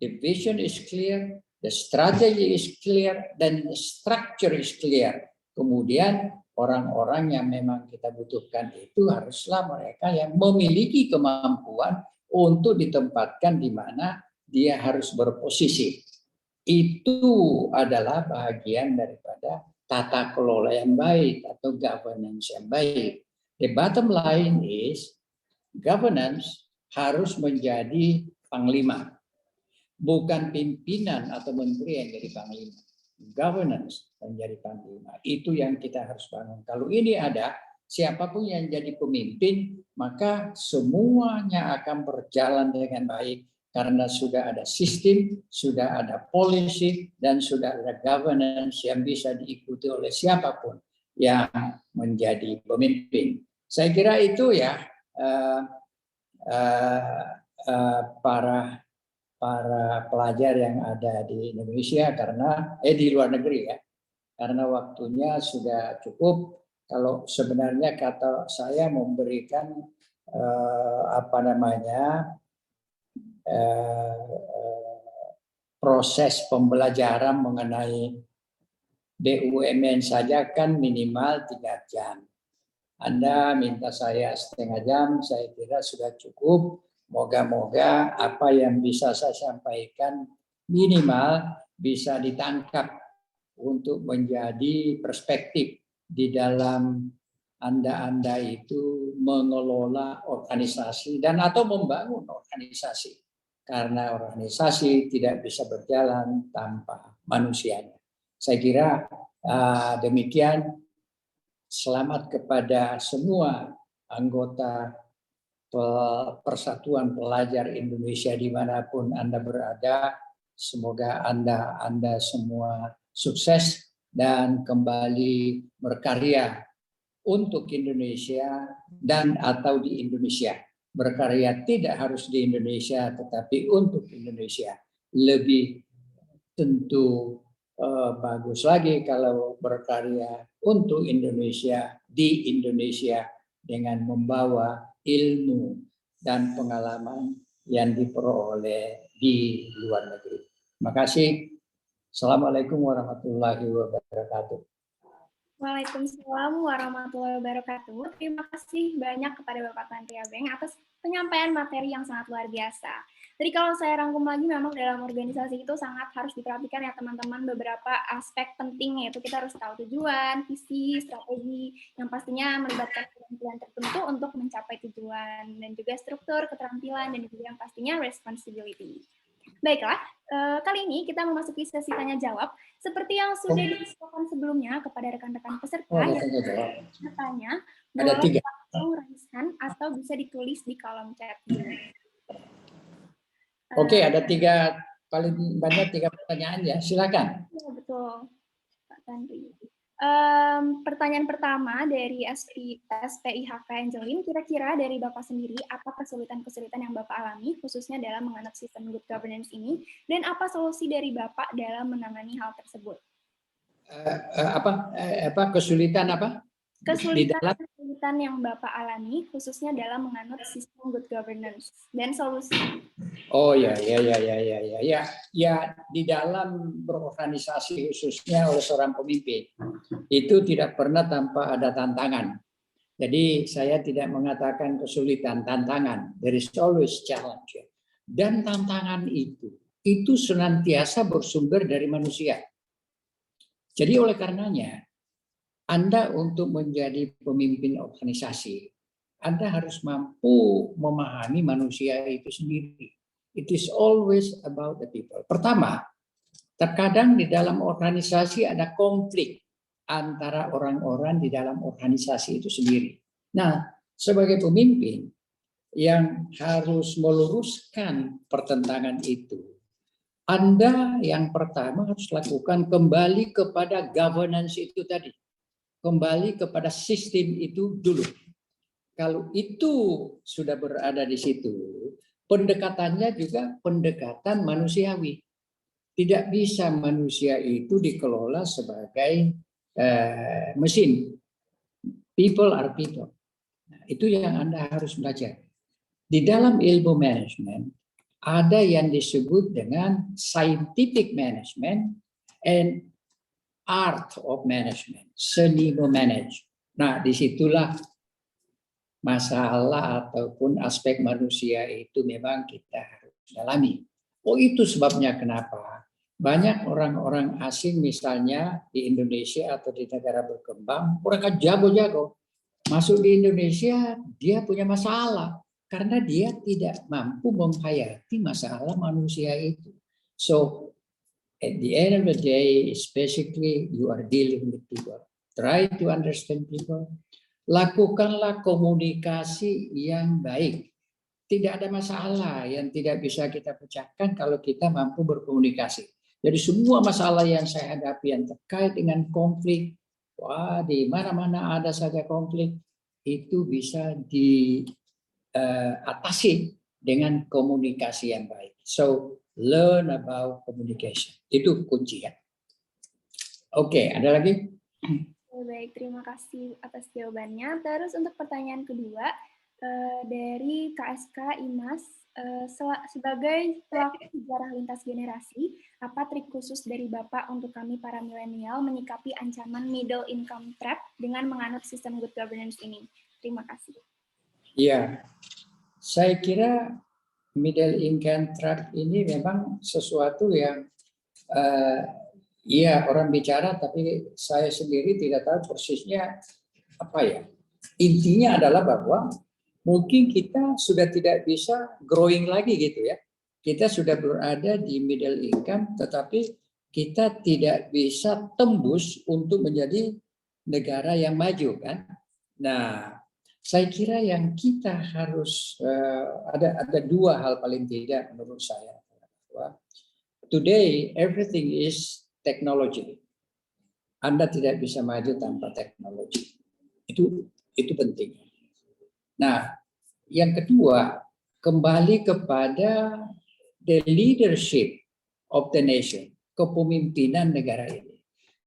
Speaker 6: the vision is clear, the strategy is clear, dan the structure is clear. Kemudian orang-orang yang memang kita butuhkan itu haruslah mereka yang memiliki kemampuan untuk ditempatkan di mana dia harus berposisi. Itu adalah bagian daripada tata kelola yang baik atau governance yang baik. The bottom line is governance harus menjadi panglima, bukan pimpinan atau menteri yang jadi panglima. Governance menjadi panglima. Itu yang kita harus bangun. Kalau ini ada, siapapun yang jadi pemimpin, maka semuanya akan berjalan dengan baik karena sudah ada sistem, sudah ada policy, dan sudah ada governance yang bisa diikuti oleh siapapun yang menjadi pemimpin. Saya kira itu ya para pelajar yang ada di Indonesia karena di luar negeri ya, karena waktunya sudah cukup. Kalau sebenarnya kata saya memberikan proses pembelajaran mengenai BUMN saja kan minimal 3 jam. Anda minta saya setengah jam, saya kira sudah cukup. Moga-moga apa yang bisa saya sampaikan minimal bisa ditangkap untuk menjadi perspektif di dalam Anda itu mengelola organisasi dan atau membangun organisasi. Karena organisasi tidak bisa berjalan tanpa manusianya. Saya kira demikian. Selamat kepada semua anggota Persatuan Pelajar Indonesia dimanapun Anda berada. Semoga Anda semua sukses dan kembali berkarya untuk Indonesia dan atau di Indonesia. Berkarya tidak harus di Indonesia, tetapi untuk Indonesia. Lebih tentu bagus lagi kalau berkarya untuk Indonesia, di Indonesia, dengan membawa ilmu dan pengalaman yang diperoleh di luar negeri. Terima kasih. Assalamualaikum warahmatullahi wabarakatuh.
Speaker 2: Waalaikumsalam warahmatullahi wabarakatuh. Terima kasih banyak kepada Bapak Tantri Abeng atas penyampaian materi yang sangat luar biasa. Jadi kalau saya rangkum lagi, memang dalam organisasi itu sangat harus diperhatikan ya teman-teman beberapa aspek penting, yaitu kita harus tahu tujuan, visi, strategi, yang pastinya melibatkan keterampilan tertentu untuk mencapai tujuan, dan juga struktur, keterampilan, dan juga yang pastinya responsibility. Baiklah, kali ini kita memasuki sesi tanya-jawab. Seperti yang sudah disebutkan sebelumnya kepada rekan-rekan peserta, yang bertanya, boleh langsung raise hand atau bisa ditulis di kolom chat.
Speaker 6: Oke, ada paling banyak 3 pertanyaan ya, silakan.
Speaker 2: Ya, betul, Pak Tantri. Pertanyaan pertama dari SPIHK Angelin, kira-kira dari Bapak sendiri, apa kesulitan-kesulitan yang Bapak alami, khususnya dalam menganut sistem good governance ini, dan apa solusi dari Bapak dalam menangani hal tersebut?
Speaker 6: Kesulitan apa?
Speaker 2: Kesulitan yang Bapak alami, khususnya dalam menganut sistem good governance, dan solusi.
Speaker 6: Oh ya, di dalam berorganisasi khususnya oleh seorang pemimpin itu tidak pernah tanpa ada tantangan. Jadi saya tidak mengatakan kesulitan, tantangan. There is always challenge. Dan tantangan itu senantiasa bersumber dari manusia. Jadi oleh karenanya, Anda untuk menjadi pemimpin organisasi, Anda harus mampu memahami manusia itu sendiri. It is always about the people. Pertama, terkadang di dalam organisasi ada konflik antara orang-orang di dalam organisasi itu sendiri. Nah, sebagai pemimpin yang harus meluruskan pertentangan itu, Anda yang pertama harus lakukan kembali kepada governance itu tadi. Kembali kepada sistem itu dulu. Kalau itu sudah berada di situ, pendekatannya juga pendekatan manusiawi. Tidak bisa manusia itu dikelola sebagai mesin. People are people. Nah, itu yang Anda harus belajar. Di dalam ilmu manajemen, ada yang disebut dengan scientific management and art of management, seni memanage. Nah, disitulah masalah ataupun aspek manusia itu memang kita harus dalami. Oh, itu sebabnya kenapa banyak orang-orang asing misalnya di Indonesia atau di negara berkembang, mereka jago-jago. Masuk di Indonesia, dia punya masalah karena dia tidak mampu menghayati masalah manusia itu. So, at the end of the day, is basically you are dealing with people. Try to understand people, lakukanlah komunikasi yang baik. Tidak ada masalah yang tidak bisa kita pecahkan kalau kita mampu berkomunikasi. Jadi semua masalah yang saya hadapi yang terkait dengan konflik, wah di mana-mana ada saja konflik, itu bisa diatasi dengan komunikasi yang baik. So, learn about communication. Itu kunci ya. Oke, ada lagi?
Speaker 2: Baik, terima kasih atas jawabannya. Terus untuk pertanyaan kedua, dari KSK Imas, sebagai pelaku sejarah lintas generasi, apa trik khusus dari Bapak untuk kami para milenial menyikapi ancaman middle income trap dengan menganut sistem good governance ini? Terima kasih.
Speaker 6: Iya, saya kira middle income trap ini memang sesuatu yang iya orang bicara, tapi saya sendiri tidak tahu persisnya apa ya. Intinya adalah bahwa mungkin kita sudah tidak bisa growing lagi gitu ya. Kita sudah berada di middle income, tetapi kita tidak bisa tembus untuk menjadi negara yang maju kan. Nah, saya kira yang kita harus ada dua hal paling tidak menurut saya. Today everything is technology. Anda tidak bisa maju tanpa teknologi. Itu penting. Nah, yang kedua, kembali kepada the leadership of the nation, kepemimpinan negara ini.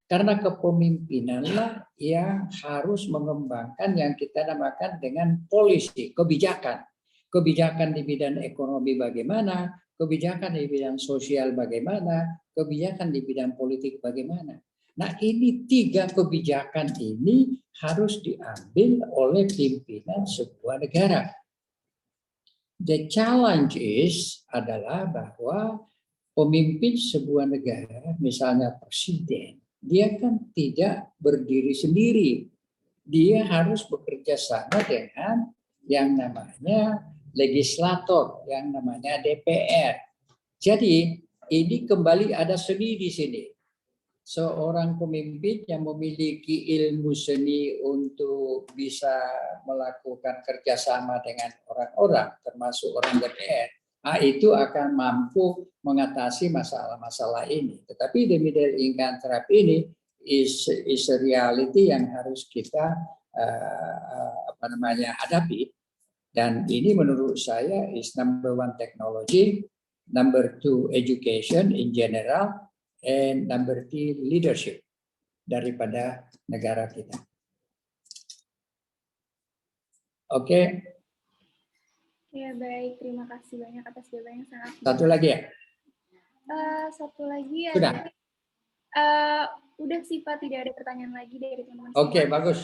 Speaker 6: Karena kepemimpinanlah yang harus mengembangkan yang kita namakan dengan policy, kebijakan. Kebijakan di bidang ekonomi bagaimana, kebijakan di bidang sosial bagaimana, kebijakan di bidang politik bagaimana. Nah, ini tiga kebijakan ini harus diambil oleh pimpinan sebuah negara. The challenge adalah bahwa pemimpin sebuah negara, misalnya presiden, dia kan tidak berdiri sendiri. Dia harus bekerja sama dengan yang namanya legislator, yang namanya DPR. Jadi ini kembali ada seni di sini. Seorang pemimpin yang memiliki ilmu seni untuk bisa melakukan kerjasama dengan orang-orang, termasuk orang DPR, itu akan mampu mengatasi masalah-masalah ini. Tetapi the middle income trap ini is a reality yang harus kita hadapi. Dan ini menurut saya is number one technology, number two education in general, and number three leadership daripada negara kita. Oke.
Speaker 2: Ya baik, terima kasih banyak atas jawaban yang sangat.
Speaker 6: Satu lagi ya?
Speaker 2: Satu lagi ya.
Speaker 6: Sudah.
Speaker 2: Udah sih Pak, tidak ada pertanyaan lagi dari teman-teman.
Speaker 6: Oke, bagus.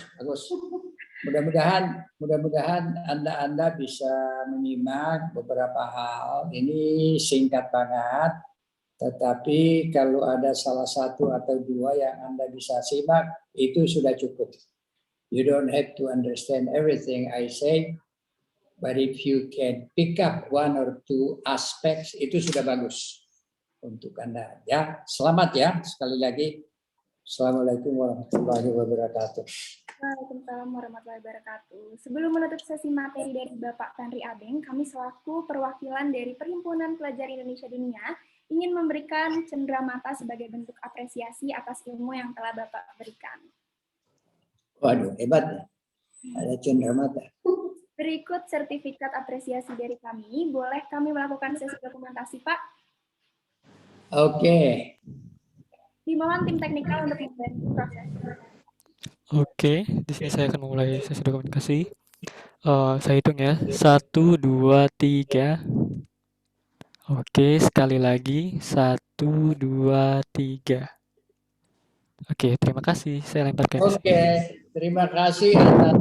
Speaker 6: Mudah-mudahan Anda bisa menyimak beberapa hal. Ini singkat banget, tetapi kalau ada salah satu atau dua yang Anda bisa simak, itu sudah cukup. You don't have to understand everything I say, but if you can pick up one or two aspects, itu sudah bagus untuk Anda. Ya, selamat ya sekali lagi. Assalamualaikum warahmatullahi wabarakatuh.
Speaker 2: Waalaikumsalam warahmatullahi wabarakatuh. Sebelum menutup sesi materi dari Bapak Tanri Abeng, kami selaku perwakilan dari Perhimpunan Pelajar Indonesia Dunia ingin memberikan cenderamata sebagai bentuk apresiasi atas ilmu yang telah Bapak berikan.
Speaker 6: Waduh, hebat ya. Ada cenderamata.
Speaker 2: Berikut sertifikat apresiasi dari kami. Boleh kami melakukan sesi dokumentasi, Pak?
Speaker 6: Oke.
Speaker 2: Dimohon tim teknikal untuk membantu proses.
Speaker 7: Oke, di sini saya akan memulai sesi dokumentasi. Saya hitung ya, 1, 2, 3. Oke, sekali lagi, 1, 2, 3. Oke, terima kasih. Saya lempar ke Anda.
Speaker 6: Oke, terima kasih atas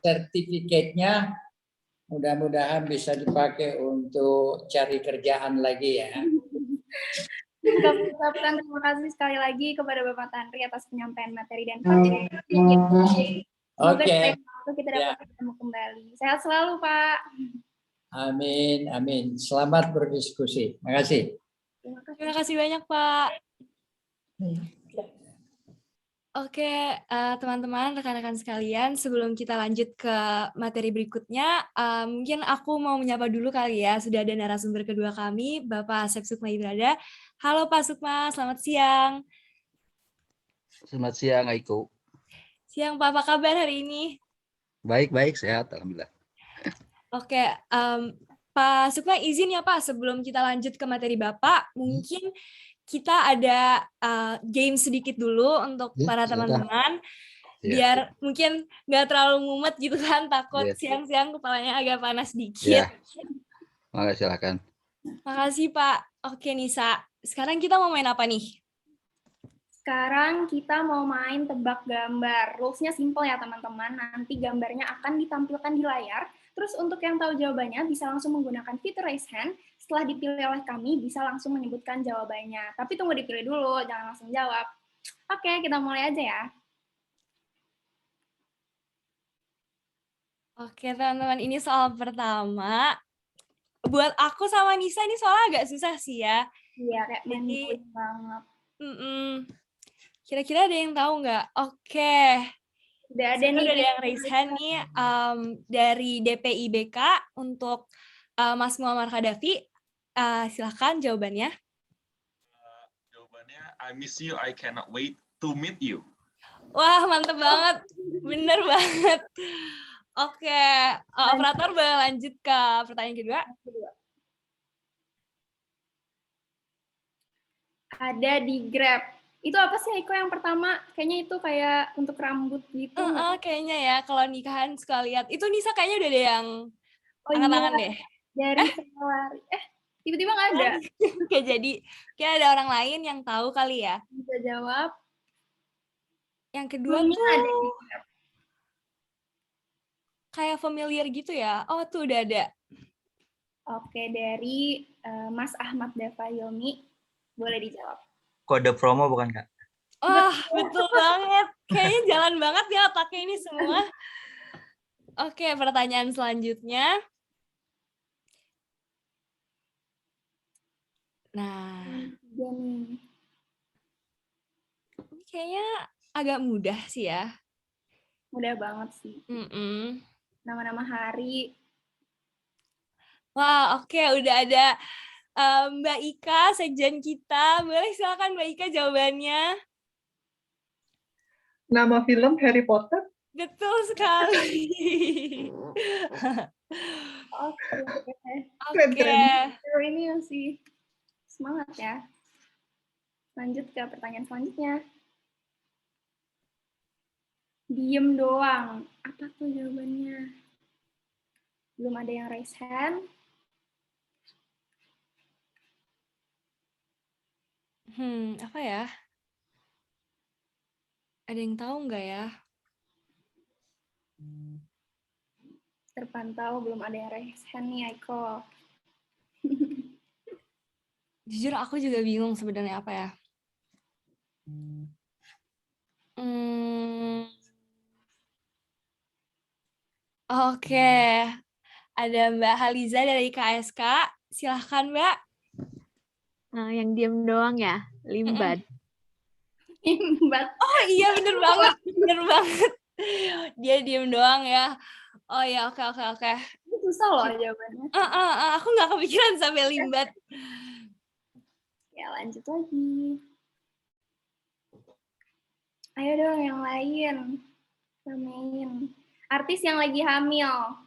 Speaker 6: sertifikatnya. Mudah-mudahan bisa dipakai untuk cari kerjaan lagi ya.
Speaker 2: Kami ucapkan terima kasih sekali lagi kepada Bapak Tanri atas penyampaian materi dan materi.
Speaker 6: Oke.
Speaker 2: Kita dapat bertemu kembali. Sehat selalu, Pak.
Speaker 6: Amin, amin. Selamat berdiskusi. Terima kasih.
Speaker 1: Terima kasih banyak, Pak. Oke, teman-teman, rekan-rekan sekalian, sebelum kita lanjut ke materi berikutnya, mungkin aku mau menyapa dulu kali ya. Sudah ada narasumber kedua kami, Bapak Asep Sukma Ibrada. Halo Pak Sukma, selamat siang.
Speaker 8: Selamat siang, Aiko.
Speaker 1: Siang Pak, apa kabar hari ini?
Speaker 8: Baik, sehat, alhamdulillah.
Speaker 1: Oke, Pak Sukma izin ya Pak, sebelum kita lanjut ke materi Bapak, mungkin kita ada game sedikit dulu untuk
Speaker 8: Ya,
Speaker 1: para
Speaker 8: silakan.
Speaker 1: teman-teman,
Speaker 8: Ya,
Speaker 1: biar mungkin nggak terlalu mumet gitu kan, takut
Speaker 8: Ya.
Speaker 1: siang-siang kepalanya agak panas
Speaker 8: ya.
Speaker 1: dikit.
Speaker 8: Makasih, silakan.
Speaker 1: Makasih Pak. Oke Nisa, sekarang kita mau main apa nih?
Speaker 2: Sekarang kita mau main tebak gambar. Rules-nya simple ya teman-teman. Nanti gambarnya akan ditampilkan di layar. Terus untuk yang tahu jawabannya bisa langsung menggunakan fitur raise hand. Setelah dipilih oleh kami bisa langsung menyebutkan jawabannya. Tapi tunggu dipilih dulu, jangan langsung jawab. Oke, kita mulai aja ya.
Speaker 1: Oke teman-teman, ini soal pertama. Buat aku sama Nisa ini soalnya agak susah sih ya.
Speaker 2: Iya, kayak main
Speaker 1: Jadi,
Speaker 2: kuis banget.
Speaker 1: Kira-kira ada yang tahu nggak? Oke.
Speaker 2: Udah ada nih.
Speaker 1: Udah ada yang raise hand nih dari DPIBK untuk Mas Muammar Khadafi. Silahkan jawabannya.
Speaker 3: Jawabannya, I miss you, I cannot wait to meet you.
Speaker 1: Wah, mantep banget. Bener banget. Oke, operator boleh lanjut ke pertanyaan kedua.
Speaker 2: Ada di Grab. Itu apa sih Iko yang pertama? Kayaknya itu kayak untuk rambut gitu.
Speaker 1: Kayaknya ya, kalau nikahan suka lihat. Itu Nisa kayaknya udah ada yang angkat-angkat deh.
Speaker 2: Dari Selari. Tiba-tiba nggak ada.
Speaker 1: Oke, jadi kayak ada orang lain yang tahu kali ya.
Speaker 2: Bisa jawab.
Speaker 1: Yang kedua tuh
Speaker 2: Ada di Grab.
Speaker 1: kayak familiar gitu ya. Oh, tuh udah ada.
Speaker 2: Oke, dari Mas Ahmad Dava Yomi. Boleh dijawab.
Speaker 9: Kode promo bukan, Kak?
Speaker 1: Wah, betul banget. Kayaknya jalan banget ya otaknya ini semua. Oke, pertanyaan selanjutnya. Nah, ini kayaknya agak mudah sih ya.
Speaker 2: Mudah banget sih. Nama-nama hari.
Speaker 1: Wah, oke, udah ada Mbak Ika, sekjen kita. Boleh silakan Mbak Ika jawabannya.
Speaker 10: Nama film Harry Potter?
Speaker 1: Betul sekali.
Speaker 2: Oke. Ini masih semangat ya. Lanjut ke pertanyaan selanjutnya. Diem doang. Apa tuh jawabannya? Belum ada yang raise hand.
Speaker 1: Apa ya? Ada yang tahu nggak ya?
Speaker 2: Terpantau belum ada yang raise hand nih, Aiko.
Speaker 1: Jujur aku juga bingung sebenarnya apa ya. Oke, ada Mbak Haliza dari KSK. Silahkan Mbak.
Speaker 11: Nah, yang diem doang ya, Limbat.
Speaker 2: Limbat.
Speaker 1: Oh iya, bener banget. Bener banget. Dia diem doang ya. Oh ya, oke.
Speaker 2: Itu susah loh jawabannya.
Speaker 1: Aku nggak kepikiran sampai Limbat.
Speaker 2: Ya, lanjut lagi. Ayo dong yang lain. Ramein. Artis yang lagi hamil.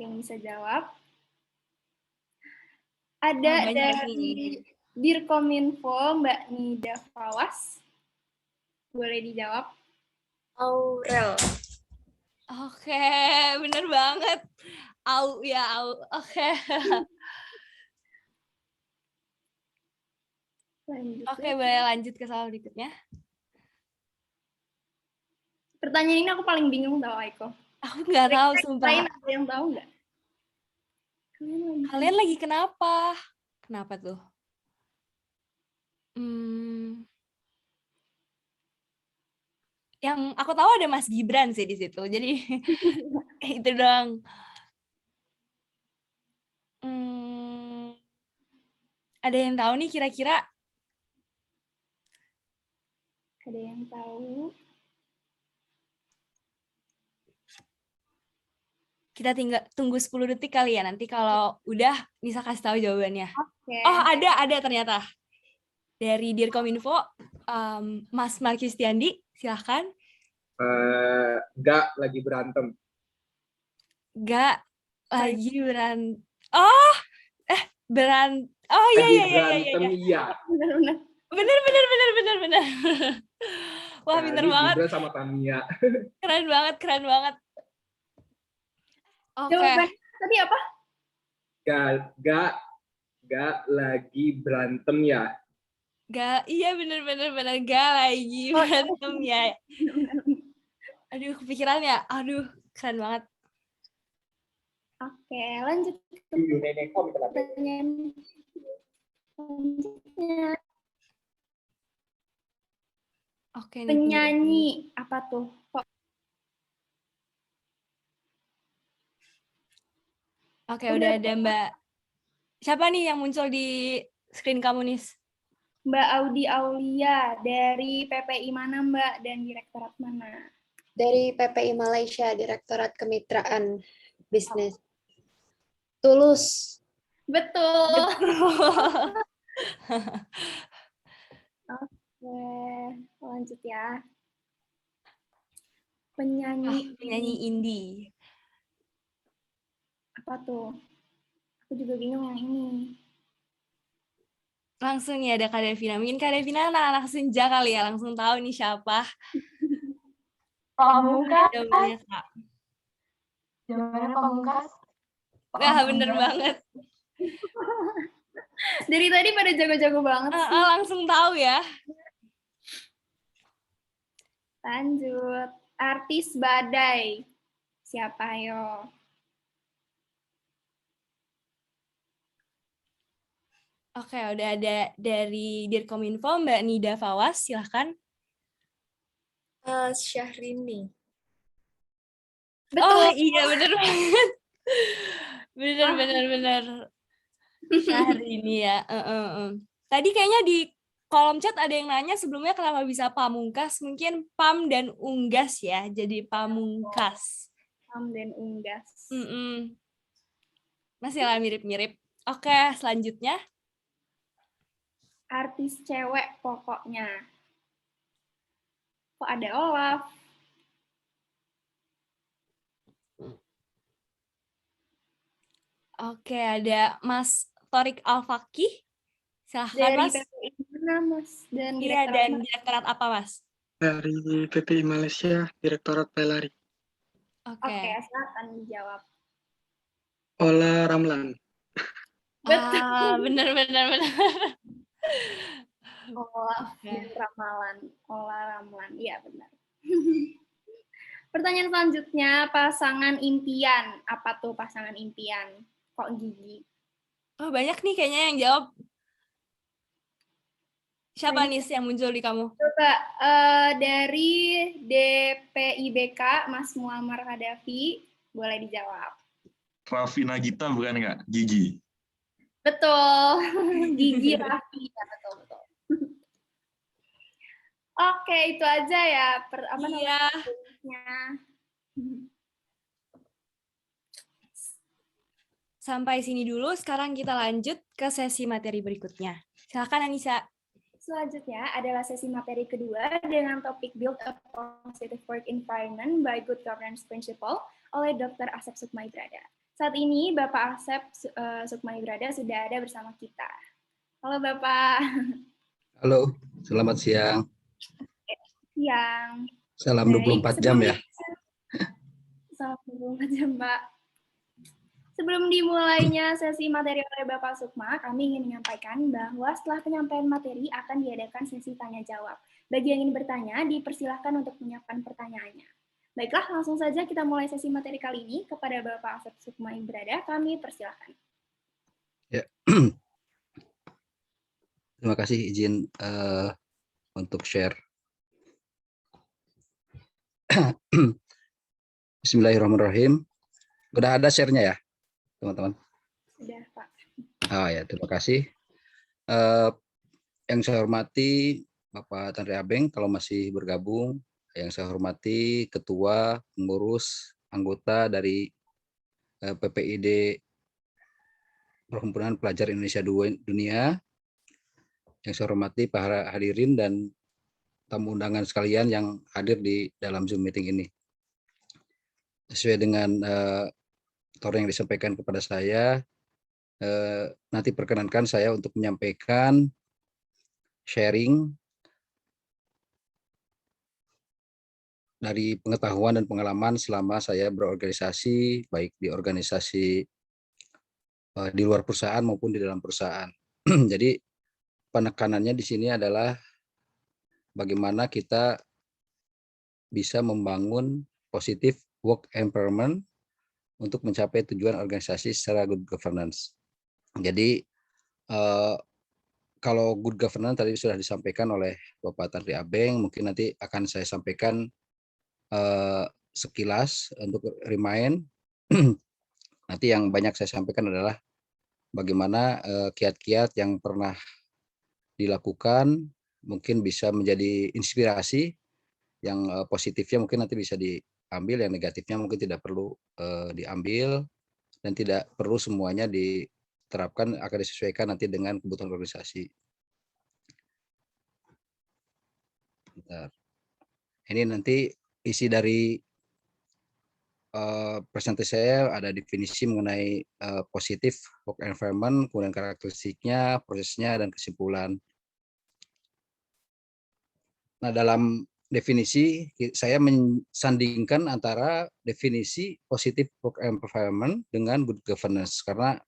Speaker 2: Yang bisa jawab. Ada dari Dirkominfo, Mbak Nida Fawas. Boleh dijawab.
Speaker 11: Aurel.
Speaker 1: Oke, bener banget. Oke. Oke, boleh lanjut ke soal berikutnya.
Speaker 2: Pertanyaan ini aku paling bingung tau, Aiko.
Speaker 1: Aku nggak tahu, sumpah.
Speaker 2: Ada yang tahu nggak?
Speaker 1: Kalian lagi kenapa? Kenapa tuh? Yang aku tahu ada Mas Gibran sih di situ. Jadi itu doang. Ada yang tahu nih kira-kira
Speaker 2: Ada yang tahu?
Speaker 1: Kita tinggal tunggu 10 detik kali ya, nanti kalau udah bisa kasih tahu jawabannya.
Speaker 2: Oke.
Speaker 1: Oh, ada ternyata. Dari Dirkominfo, Mas Markis Tiandi, silahkan.
Speaker 10: Nggak lagi berantem.
Speaker 1: Nggak lagi Oh, oh iya.
Speaker 10: Berantem iya.
Speaker 1: Bener. Wah, pinter
Speaker 10: Tadi
Speaker 1: banget.
Speaker 10: Gibran sama Tania.
Speaker 1: Keren banget. Oke.
Speaker 2: Jawaban tadi apa?
Speaker 10: Nggak lagi berantem ya.
Speaker 1: Iya bener. Nggak lagi berantem ya. Aduh, kepikiran ya. Aduh, keren banget.
Speaker 2: Oke, lanjut ke pertanyaan selanjutnya.
Speaker 1: Oke,
Speaker 2: Penyanyi apa tuh?
Speaker 1: Oke, udah ada Mbak. Siapa nih yang muncul di screen kamu, Nis?
Speaker 2: Mbak Audi Aulia dari PPI mana, Mbak? Dan direktorat mana?
Speaker 12: Dari PPI Malaysia, Direktorat Kemitraan Bisnis. Tulus.
Speaker 2: Betul. Oke, lanjut ya.
Speaker 1: Penyanyi indie.
Speaker 2: Apa tuh? Aku juga bingung yang ini.
Speaker 1: Langsung ya ada Kak Devina. Mungkin Kak Devina anak-anak senja kali ya, langsung tahu nih siapa.
Speaker 13: Pamungkas.
Speaker 1: Jawabannya, Kak.
Speaker 13: Jawabannya Pamungkas.
Speaker 1: Nah, bener banget.
Speaker 2: Dari tadi pada jago-jago banget sih.
Speaker 1: Langsung tahu ya.
Speaker 2: Lanjut. Artis Badai. Siapa yo?
Speaker 1: Oke, udah ada dari Dirkominfo, Mbak Nida Fawas, silahkan.
Speaker 12: Syahrini.
Speaker 2: Betul.
Speaker 1: Oh iya, bener banget. Bener. Syahrini ya. Tadi kayaknya di kolom chat ada yang nanya sebelumnya kenapa bisa Pamungkas. Mungkin Pam dan Unggas ya, jadi Pamungkas.
Speaker 2: Pam dan Unggas.
Speaker 1: Masih lah mirip-mirip. Oke, selanjutnya.
Speaker 2: Artis cewek pokoknya. Kok ada Olaf?
Speaker 1: Oke, ada Mas Torik Al-Fakih. Silahkan,
Speaker 2: Dari
Speaker 1: Mas.
Speaker 2: PPI mana, Mas? Dan
Speaker 1: Iya, dan direktorat apa, Mas?
Speaker 14: Dari PPI Malaysia, Direktorat Pelari.
Speaker 2: Oke, silakan dijawab.
Speaker 14: Ola Ramlan.
Speaker 2: Betul.
Speaker 1: Bener.
Speaker 2: Ola Ramlan. Iya, benar. Pertanyaan selanjutnya, pasangan impian. Apa tuh pasangan impian? Kok Gigi?
Speaker 1: Oh, banyak nih kayaknya yang jawab. Siapa nih yang muncul di kamu?
Speaker 2: Coba dari DPIBK, Mas Muammar Hadafi, boleh dijawab.
Speaker 3: Raffi Nagita bukan nggak? Gigi.
Speaker 2: Betul, Gigi Raffi. Ya, betul. Oke, itu aja ya. Namanya?
Speaker 1: Sampai sini dulu, sekarang kita lanjut ke sesi materi berikutnya. Silakan Anissa.
Speaker 2: Selanjutnya adalah sesi materi kedua dengan topik Build a Positive Work Environment by Good Governance Principle oleh Dr. Asep Sukmaibrada. Saat ini Bapak Asep Sukmaibrada sudah ada bersama kita. Halo Bapak.
Speaker 8: Halo, selamat siang.
Speaker 2: Siang.
Speaker 8: Salam 24 jam ya.
Speaker 2: Salam 24 jam, Mbak. Sebelum dimulainya sesi materi oleh Bapak Sukma, kami ingin menyampaikan bahwa setelah penyampaian materi akan diadakan sesi tanya-jawab. Bagi yang ingin bertanya, dipersilahkan untuk menyiapkan pertanyaannya. Baiklah, langsung saja kita mulai sesi materi kali ini. Kepada Bapak Asep Sukmaibrada, kami persilahkan.
Speaker 8: Ya. Terima kasih izin untuk share. Bismillahirrahmanirrahim. Udah ada share-nya ya, teman-teman?
Speaker 2: Sudah, Pak.
Speaker 8: Oh ya, terima kasih. Yang saya hormati Bapak Tanri Abeng kalau masih bergabung, yang saya hormati ketua, pengurus, anggota dari PPID Perhimpunan Pelajar Indonesia Dunia, yang saya hormati para hadirin dan tamu undangan sekalian yang hadir di dalam Zoom meeting ini. Sesuai dengan yang disampaikan kepada saya, nanti perkenankan saya untuk menyampaikan sharing dari pengetahuan dan pengalaman selama saya berorganisasi, baik di organisasi di luar perusahaan maupun di dalam perusahaan. Jadi penekanannya di sini adalah bagaimana kita bisa membangun positif work environment untuk mencapai tujuan organisasi secara good governance. Jadi kalau good governance tadi sudah disampaikan oleh Bapak Tanri Abeng, mungkin nanti akan saya sampaikan sekilas untuk remind. Nanti yang banyak saya sampaikan adalah bagaimana kiat-kiat yang pernah dilakukan mungkin bisa menjadi inspirasi, yang positifnya mungkin nanti bisa diambil, yang negatifnya mungkin tidak perlu diambil, dan tidak perlu semuanya diterapkan, akan disesuaikan nanti dengan kebutuhan organisasi. Bentar. Ini nanti isi dari presentasi saya ada definisi mengenai positif work environment, kemudian karakteristiknya, prosesnya, dan kesimpulan. Nah, dalam definisi saya mensandingkan antara definisi positif work environment dengan good governance, karena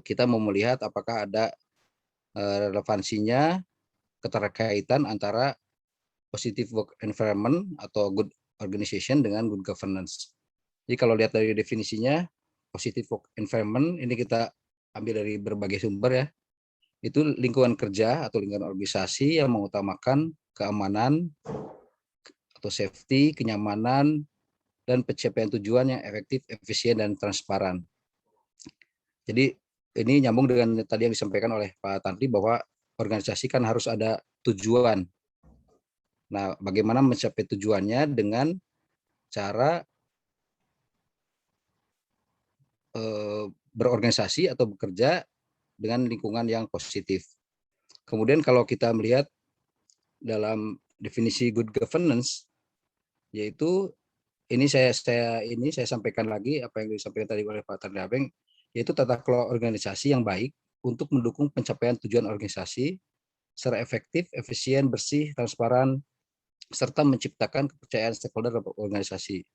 Speaker 8: kita mau melihat apakah ada relevansinya, keterkaitan antara positive work environment atau good organization dengan good governance. Jadi kalau lihat dari definisinya, positive work environment ini kita ambil dari berbagai sumber ya. Itu lingkungan kerja atau lingkungan organisasi yang mengutamakan keamanan atau safety, kenyamanan, dan pencapaian tujuan yang efektif, efisien, dan transparan. Jadi ini nyambung dengan tadi yang disampaikan oleh Pak Tanri bahwa organisasi kan harus ada tujuan. Nah, bagaimana mencapai tujuannya dengan cara berorganisasi atau bekerja dengan lingkungan yang positif. Kemudian kalau kita melihat dalam definisi good governance, yaitu ini saya sampaikan lagi apa yang disampaikan tadi oleh Pak Tanri Abeng, yaitu tata kelola organisasi yang baik untuk mendukung pencapaian tujuan organisasi secara efektif, efisien, bersih, transparan, serta menciptakan kepercayaan stakeholder dalam organisasi.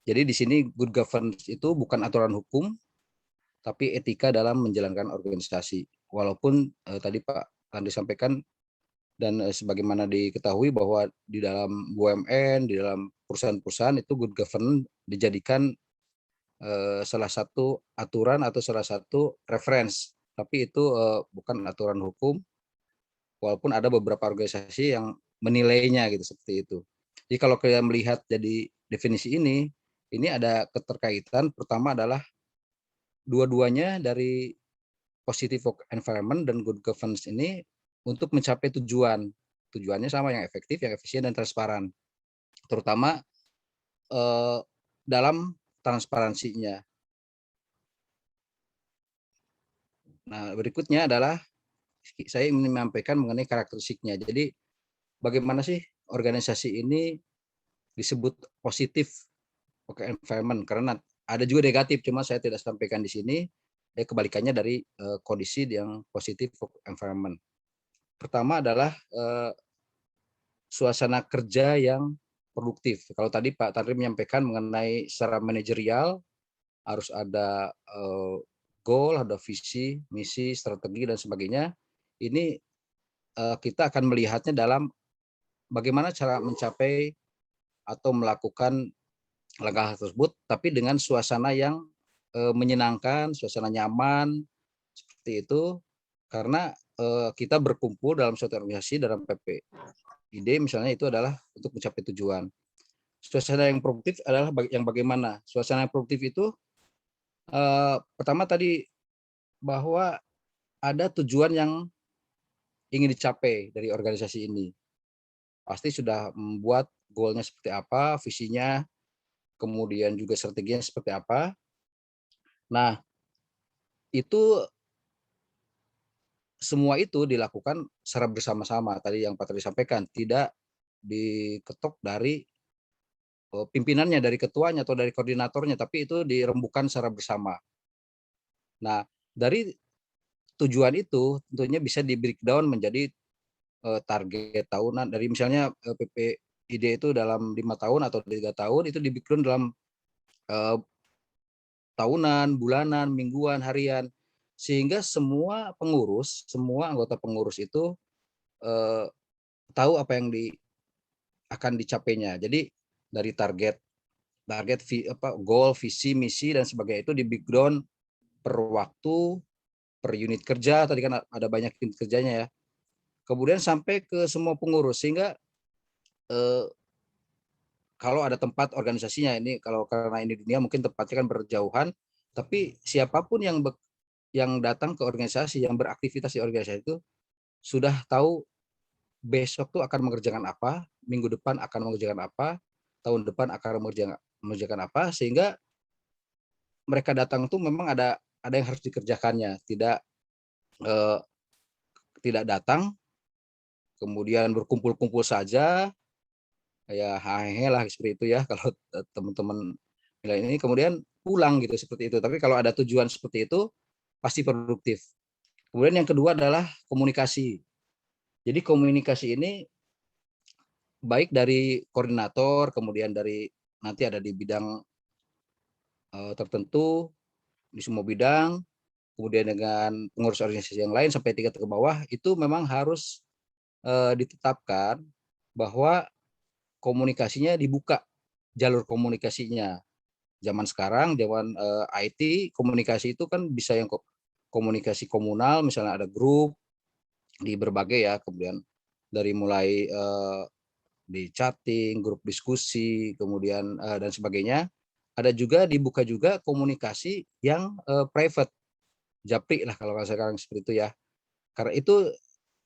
Speaker 8: Jadi di sini good governance itu bukan aturan hukum, tapi etika dalam menjalankan organisasi. Walaupun tadi Pak Tanri sampaikan dan sebagaimana diketahui bahwa di dalam BUMN, di dalam perusahaan-perusahaan itu good governance dijadikan salah satu aturan atau salah satu reference, tapi itu bukan aturan hukum, walaupun ada beberapa organisasi yang menilainya gitu seperti itu. Jadi kalau kalian melihat jadi definisi ini ada keterkaitan. Pertama adalah dua-duanya dari positive work environment dan good governance ini untuk mencapai tujuan. Tujuannya sama, yang efektif, yang efisien, dan transparan. Terutama dalam transparansinya. Nah, berikutnya adalah saya ingin menyampaikan mengenai karakteristiknya. Jadi bagaimana sih organisasi ini disebut positif work environment, karena ada juga negatif, cuma saya tidak sampaikan di sini. Kebalikannya dari kondisi yang positif work environment. Pertama adalah suasana kerja yang produktif. Kalau tadi Pak Tanri menyampaikan mengenai secara manajerial harus ada goal, ada visi, misi, strategi, dan sebagainya. Ini kita akan melihatnya dalam bagaimana cara mencapai atau melakukan langkah tersebut, tapi dengan suasana yang menyenangkan, suasana nyaman, seperti itu. Karena kita berkumpul dalam suatu organisasi, dalam PPID misalnya, itu adalah untuk mencapai tujuan. Suasana yang produktif adalah yang bagaimana? Suasana yang produktif itu pertama tadi bahwa ada tujuan yang ingin dicapai dari organisasi ini. Pasti sudah membuat goalnya seperti apa, visinya, kemudian juga strateginya seperti apa. Nah, itu semua itu dilakukan secara bersama-sama. Tadi yang Pak Tri sampaikan, tidak diketok dari pimpinannya, dari ketuanya atau dari koordinatornya, tapi itu dirembukan secara bersama. Nah, dari tujuan itu tentunya bisa di breakdown menjadi target tahunan. Dari misalnya PPID itu dalam 5 tahun atau 3 tahun, itu di breakdown dalam tahunan, bulanan, mingguan, harian, sehingga semua pengurus, semua anggota pengurus itu tahu apa yang akan dicapainya. Jadi dari target, goal, visi, misi dan sebagainya itu di breakdown per waktu, per unit kerja. Tadi kan ada banyak unit kerjanya ya. Kemudian sampai ke semua pengurus, sehingga kalau ada tempat organisasinya, ini kalau karena ini dunia mungkin tempatnya kan berjauhan, tapi siapapun yang datang ke organisasi, yang beraktivitas di organisasi itu sudah tahu besok tuh akan mengerjakan apa, minggu depan akan mengerjakan apa, tahun depan akan mengerjakan apa, sehingga mereka datang tuh memang ada yang harus dikerjakannya, tidak datang kemudian berkumpul-kumpul saja, kayak hahehe lah seperti itu ya kalau teman-teman nilai ini, kemudian pulang gitu seperti itu. Tapi kalau ada tujuan seperti itu pasti produktif. Kemudian yang kedua adalah komunikasi. Jadi komunikasi ini baik dari koordinator, kemudian dari nanti ada di bidang tertentu, di semua bidang, kemudian dengan pengurus organisasi yang lain sampai tingkat ke bawah, itu memang harus ditetapkan bahwa komunikasinya dibuka, jalur komunikasinya. Zaman sekarang, zaman IT, komunikasi itu kan bisa yang komunikasi komunal, misalnya ada grup di berbagai ya, kemudian dari mulai di chatting, grup diskusi, kemudian dan sebagainya. Ada juga dibuka juga komunikasi yang private, japri lah kalau sekarang seperti itu ya.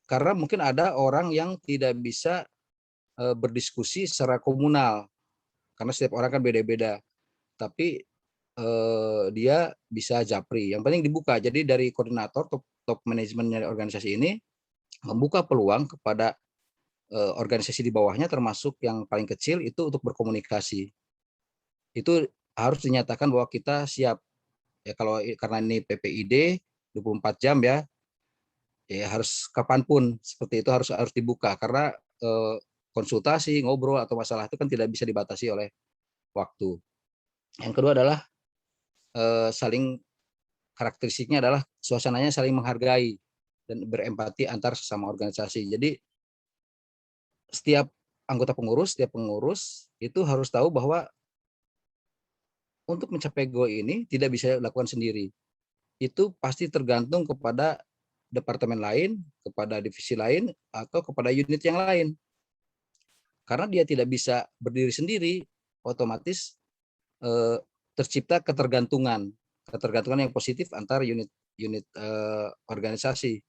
Speaker 8: Karena mungkin ada orang yang tidak bisa berdiskusi secara komunal, karena setiap orang kan beda-beda. Tapi dia bisa japri. Yang penting dibuka. Jadi dari koordinator, top manajemennya organisasi ini membuka peluang kepada organisasi di bawahnya, termasuk yang paling kecil itu untuk berkomunikasi. Itu harus dinyatakan bahwa kita siap. Ya kalau karena ini PPID 24 jam ya harus kapanpun seperti itu harus dibuka, karena konsultasi, ngobrol atau masalah itu kan tidak bisa dibatasi oleh waktu. Yang kedua adalah saling, karakteristiknya adalah suasananya saling menghargai dan berempati antar sesama organisasi. Jadi setiap anggota pengurus, setiap pengurus itu harus tahu bahwa untuk mencapai goal ini tidak bisa dilakukan sendiri. Itu pasti tergantung kepada departemen lain, kepada divisi lain, atau kepada unit yang lain. Karena dia tidak bisa berdiri sendiri, otomatis tercipta ketergantungan yang positif antar unit organisasi.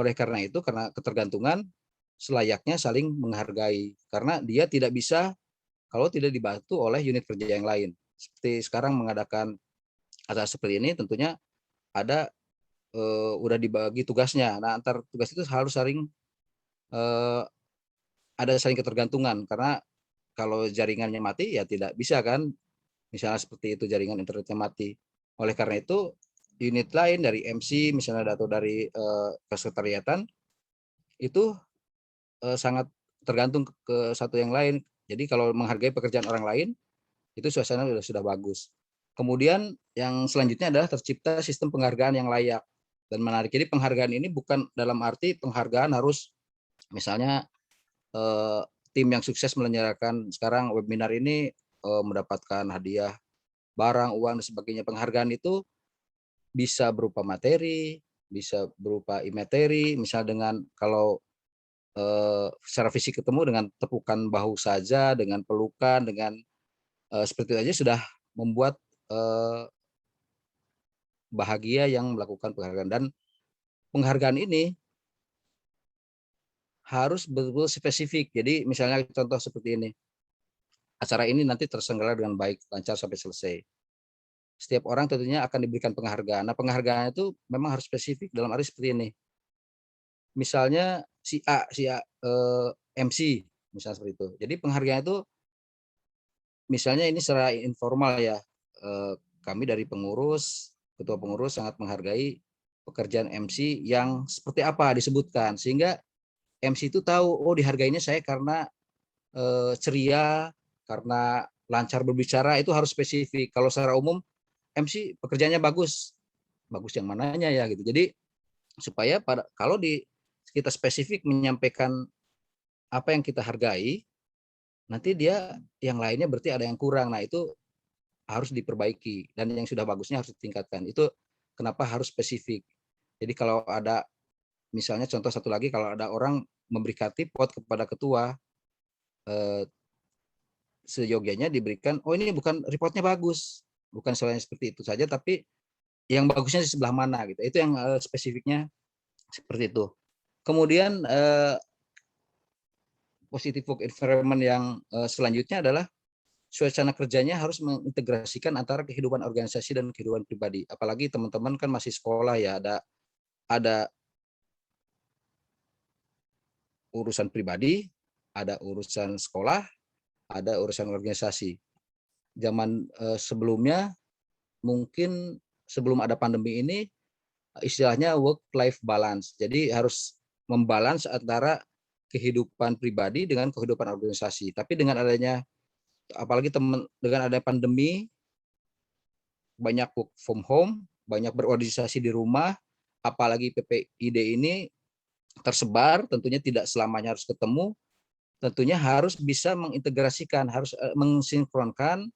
Speaker 8: Oleh karena itu, karena ketergantungan, selayaknya saling menghargai, karena dia tidak bisa kalau tidak dibantu oleh unit kerja yang lain. Seperti sekarang mengadakan acara seperti ini, tentunya ada udah dibagi tugasnya. Nah, antar tugas itu harus saling ada saling ketergantungan, karena kalau jaringannya mati ya tidak bisa kan, misalnya seperti itu, jaringan internetnya mati. Oleh karena itu unit lain dari MC misalnya atau dari kesekretariatan itu sangat tergantung ke satu yang lain. Jadi kalau menghargai pekerjaan orang lain itu suasana sudah bagus. Kemudian yang selanjutnya adalah tercipta sistem penghargaan yang layak dan menarik. Jadi penghargaan ini bukan dalam arti penghargaan harus misalnya tim yang sukses menyelenggarakan sekarang webinar ini mendapatkan hadiah barang, uang dan sebagainya. Penghargaan itu bisa berupa materi, bisa berupa imateri, misal dengan kalau secara fisik ketemu dengan tepukan bahu saja, dengan pelukan, dengan seperti itu aja sudah membuat bahagia yang melakukan penghargaan. Dan penghargaan ini harus betul-betul spesifik. Jadi misalnya contoh seperti ini. Acara ini nanti terselenggara dengan baik, lancar sampai selesai. Setiap orang tentunya akan diberikan penghargaan. Nah, penghargaan itu memang harus spesifik dalam arti seperti ini. Misalnya si A MC, misalnya seperti itu. Jadi penghargaan itu misalnya ini secara informal ya. Kami dari pengurus, ketua pengurus sangat menghargai pekerjaan MC yang seperti apa disebutkan, sehingga MC itu tahu, oh dihargainya saya karena ceria, karena lancar berbicara, itu harus spesifik. Kalau secara umum MC pekerjaannya bagus yang mananya ya gitu. Jadi supaya kalau kita spesifik menyampaikan apa yang kita hargai, nanti dia yang lainnya berarti ada yang kurang. Nah itu harus diperbaiki, dan yang sudah bagusnya harus ditingkatkan. Itu kenapa harus spesifik. Jadi kalau ada misalnya contoh satu lagi, kalau ada orang memberi kartipot kepada ketua, seyogianya diberikan, oh ini bukan reportnya bagus, bukan soalnya seperti itu saja, tapi yang bagusnya di sebelah mana gitu. Itu yang spesifiknya seperti itu. Kemudian positive work environment yang selanjutnya adalah suasana kerjanya harus mengintegrasikan antara kehidupan organisasi dan kehidupan pribadi. Apalagi teman-teman kan masih sekolah ya, ada urusan pribadi, ada urusan sekolah, ada urusan organisasi. Zaman sebelumnya, mungkin sebelum ada pandemi ini, istilahnya work-life balance. Jadi harus membalance antara kehidupan pribadi dengan kehidupan organisasi. Tapi dengan adanya, apalagi dengan adanya pandemi, banyak work from home, banyak berorganisasi di rumah, apalagi PPID ini tersebar, tentunya tidak selamanya harus ketemu, tentunya harus bisa mengintegrasikan, harus mensinkronkan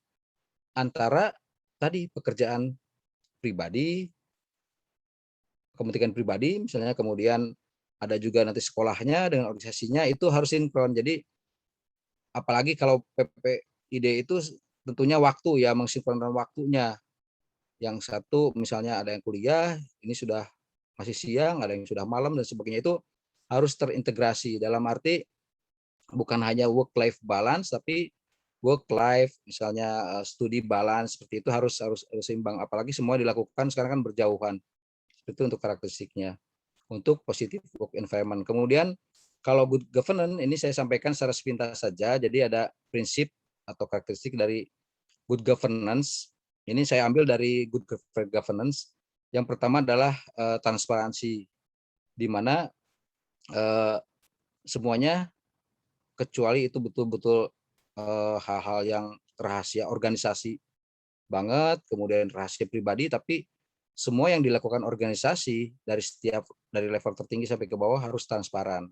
Speaker 8: antara tadi pekerjaan pribadi, kepentingan pribadi, misalnya kemudian ada juga nanti sekolahnya dengan organisasinya, itu harus sinkron. Jadi apalagi kalau PPID itu tentunya waktu ya, mensinkronkan waktunya. Yang satu misalnya ada yang kuliah, ini sudah masih siang, ada yang sudah malam dan sebagainya, itu harus terintegrasi. Dalam arti bukan hanya work-life balance, tapi work-life, misalnya studi balance, seperti itu harus seimbang. Apalagi semua dilakukan sekarang kan berjauhan. Itu untuk karakteristiknya. Untuk positive work environment. Kemudian kalau good governance ini saya sampaikan secara sepintas saja. Jadi ada prinsip atau karakteristik dari good governance. Ini saya ambil dari good governance. Yang pertama adalah transparansi, di mana semuanya kecuali itu betul-betul hal-hal yang rahasia organisasi banget, kemudian rahasia pribadi, tapi semua yang dilakukan organisasi dari level tertinggi sampai ke bawah harus transparan.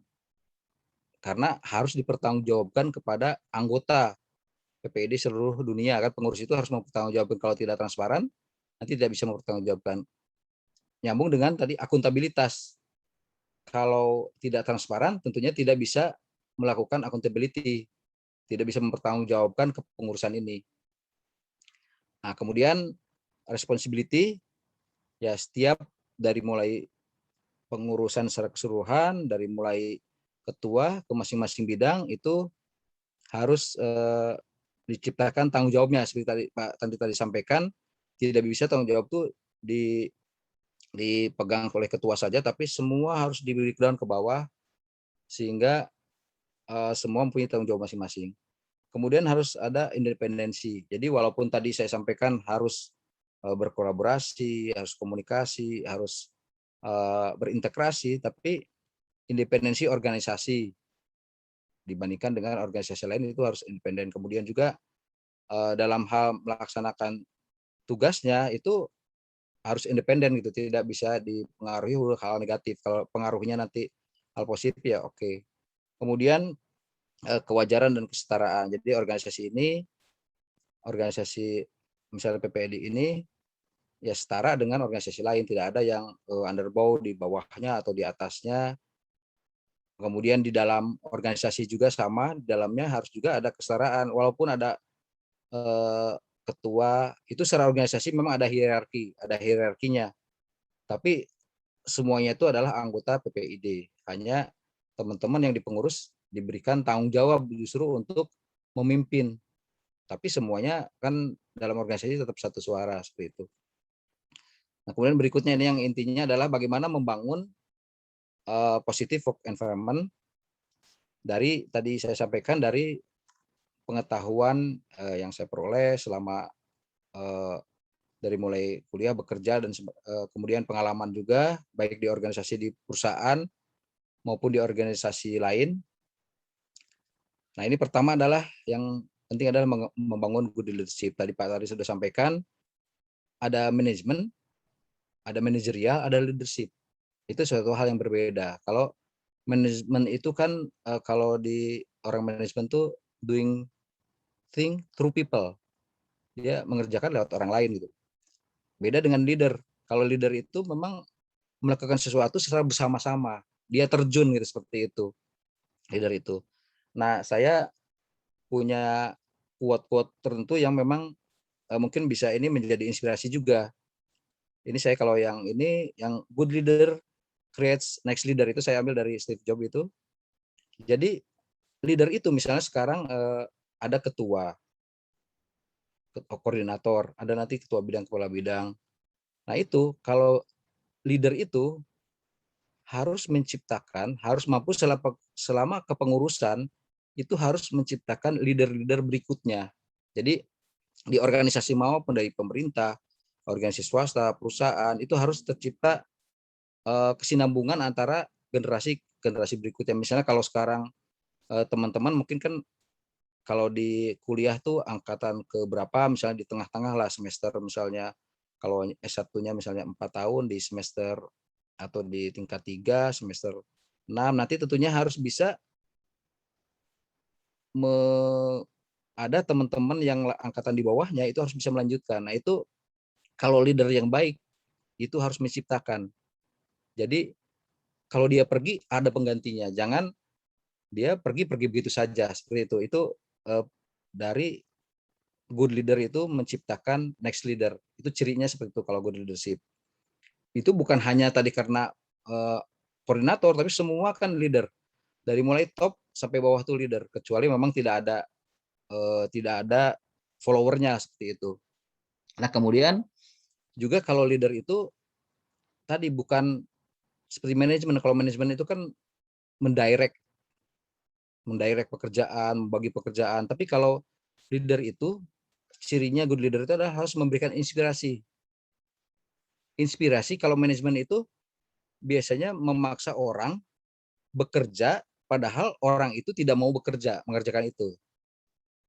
Speaker 8: Karena harus dipertanggungjawabkan kepada anggota PPID seluruh dunia, kan pengurus itu harus mempertanggungjawabkan. Kalau tidak transparan, nanti tidak bisa mempertanggungjawabkan. Nyambung dengan tadi akuntabilitas. Kalau tidak transparan, tentunya tidak bisa melakukan accountability, tidak bisa mempertanggungjawabkan kepengurusan ini. Nah, kemudian responsibility, ya setiap dari mulai pengurusan secara keseluruhan, dari mulai ketua ke masing-masing bidang itu harus diciptakan tanggung jawabnya, seperti tadi Pak Tanti tadi sampaikan, tidak bisa tanggung jawab itu dipegang oleh ketua saja, tapi semua harus diberikan ke bawah sehingga semua mempunyai tanggung jawab masing-masing. Kemudian harus ada independensi. Jadi walaupun tadi saya sampaikan harus berkolaborasi, harus komunikasi, harus berintegrasi, tapi independensi organisasi dibandingkan dengan organisasi lain itu harus independen. Kemudian juga dalam hal melaksanakan tugasnya itu harus independen gitu, tidak bisa dipengaruhi hal negatif. Kalau pengaruhnya nanti hal positif ya oke. Kemudian kewajaran dan kesetaraan. Jadi organisasi misalnya PPID ini ya setara dengan organisasi lain, tidak ada yang underbow di bawahnya atau di atasnya. Kemudian di dalam organisasi juga sama, di dalamnya harus juga ada kesetaraan. Walaupun ada ketua, itu secara organisasi memang ada hierarkinya. Tapi semuanya itu adalah anggota PPID. Hanya teman-teman yang di pengurus diberikan tanggung jawab justru untuk memimpin. Tapi semuanya kan dalam organisasi tetap satu suara seperti itu. Nah, kemudian berikutnya ini yang intinya adalah bagaimana membangun positive work environment dari tadi saya sampaikan dari pengetahuan yang saya peroleh selama dari mulai kuliah, bekerja, dan kemudian pengalaman juga baik di organisasi di perusahaan maupun di organisasi lain. Nah, ini pertama adalah yang penting adalah membangun good leadership. Tadi Pak Tari sudah sampaikan, ada manajemen, ada manajerial, ada leadership. Itu suatu hal yang berbeda. Kalau manajemen itu kan kalau di orang manajemen tuh doing thing through people. Dia mengerjakan lewat orang lain gitu. Beda dengan leader. Kalau leader itu memang melakukan sesuatu secara bersama-sama. Dia terjun gitu seperti itu. Leader itu. Nah, saya punya quote-quote tertentu yang memang mungkin bisa ini menjadi inspirasi juga. Ini saya kalau yang ini yang good leader creates next leader itu saya ambil dari Steve Jobs itu. Jadi leader itu misalnya sekarang ada ketua, koordinator, ada nanti ketua bidang, kepala bidang. Nah itu kalau leader itu harus menciptakan, harus mampu selama kepengurusan itu harus menciptakan leader-leader berikutnya. Jadi di organisasi maupun dari pemerintah, organisasi swasta, perusahaan itu harus tercipta kesinambungan antara generasi berikutnya. Misalnya kalau sekarang teman-teman mungkin kan kalau di kuliah tuh angkatan ke berapa, misalnya di tengah-tengah lah semester, misalnya kalau S1-nya misalnya 4 tahun di semester atau di tingkat 3 semester 6, nanti tentunya harus bisa ada teman-teman yang angkatan di bawahnya itu harus bisa melanjutkan. Nah itu kalau leader yang baik itu harus menciptakan. Jadi kalau dia pergi ada penggantinya, jangan dia pergi begitu saja seperti itu. Itu dari good leader itu menciptakan next leader. Itu cirinya seperti itu kalau good leadership. Itu bukan hanya tadi karena koordinator, tapi semua kan leader. Dari mulai top sampai bawah tuh leader, kecuali memang tidak ada followernya seperti itu. Nah kemudian juga kalau leader itu tadi bukan seperti manajemen. Kalau manajemen itu kan mendirect pekerjaan, membagi pekerjaan. Tapi kalau leader itu, cirinya good leader itu adalah harus memberikan inspirasi. Inspirasi kalau manajemen itu biasanya memaksa orang bekerja, padahal orang itu tidak mau bekerja, mengerjakan itu.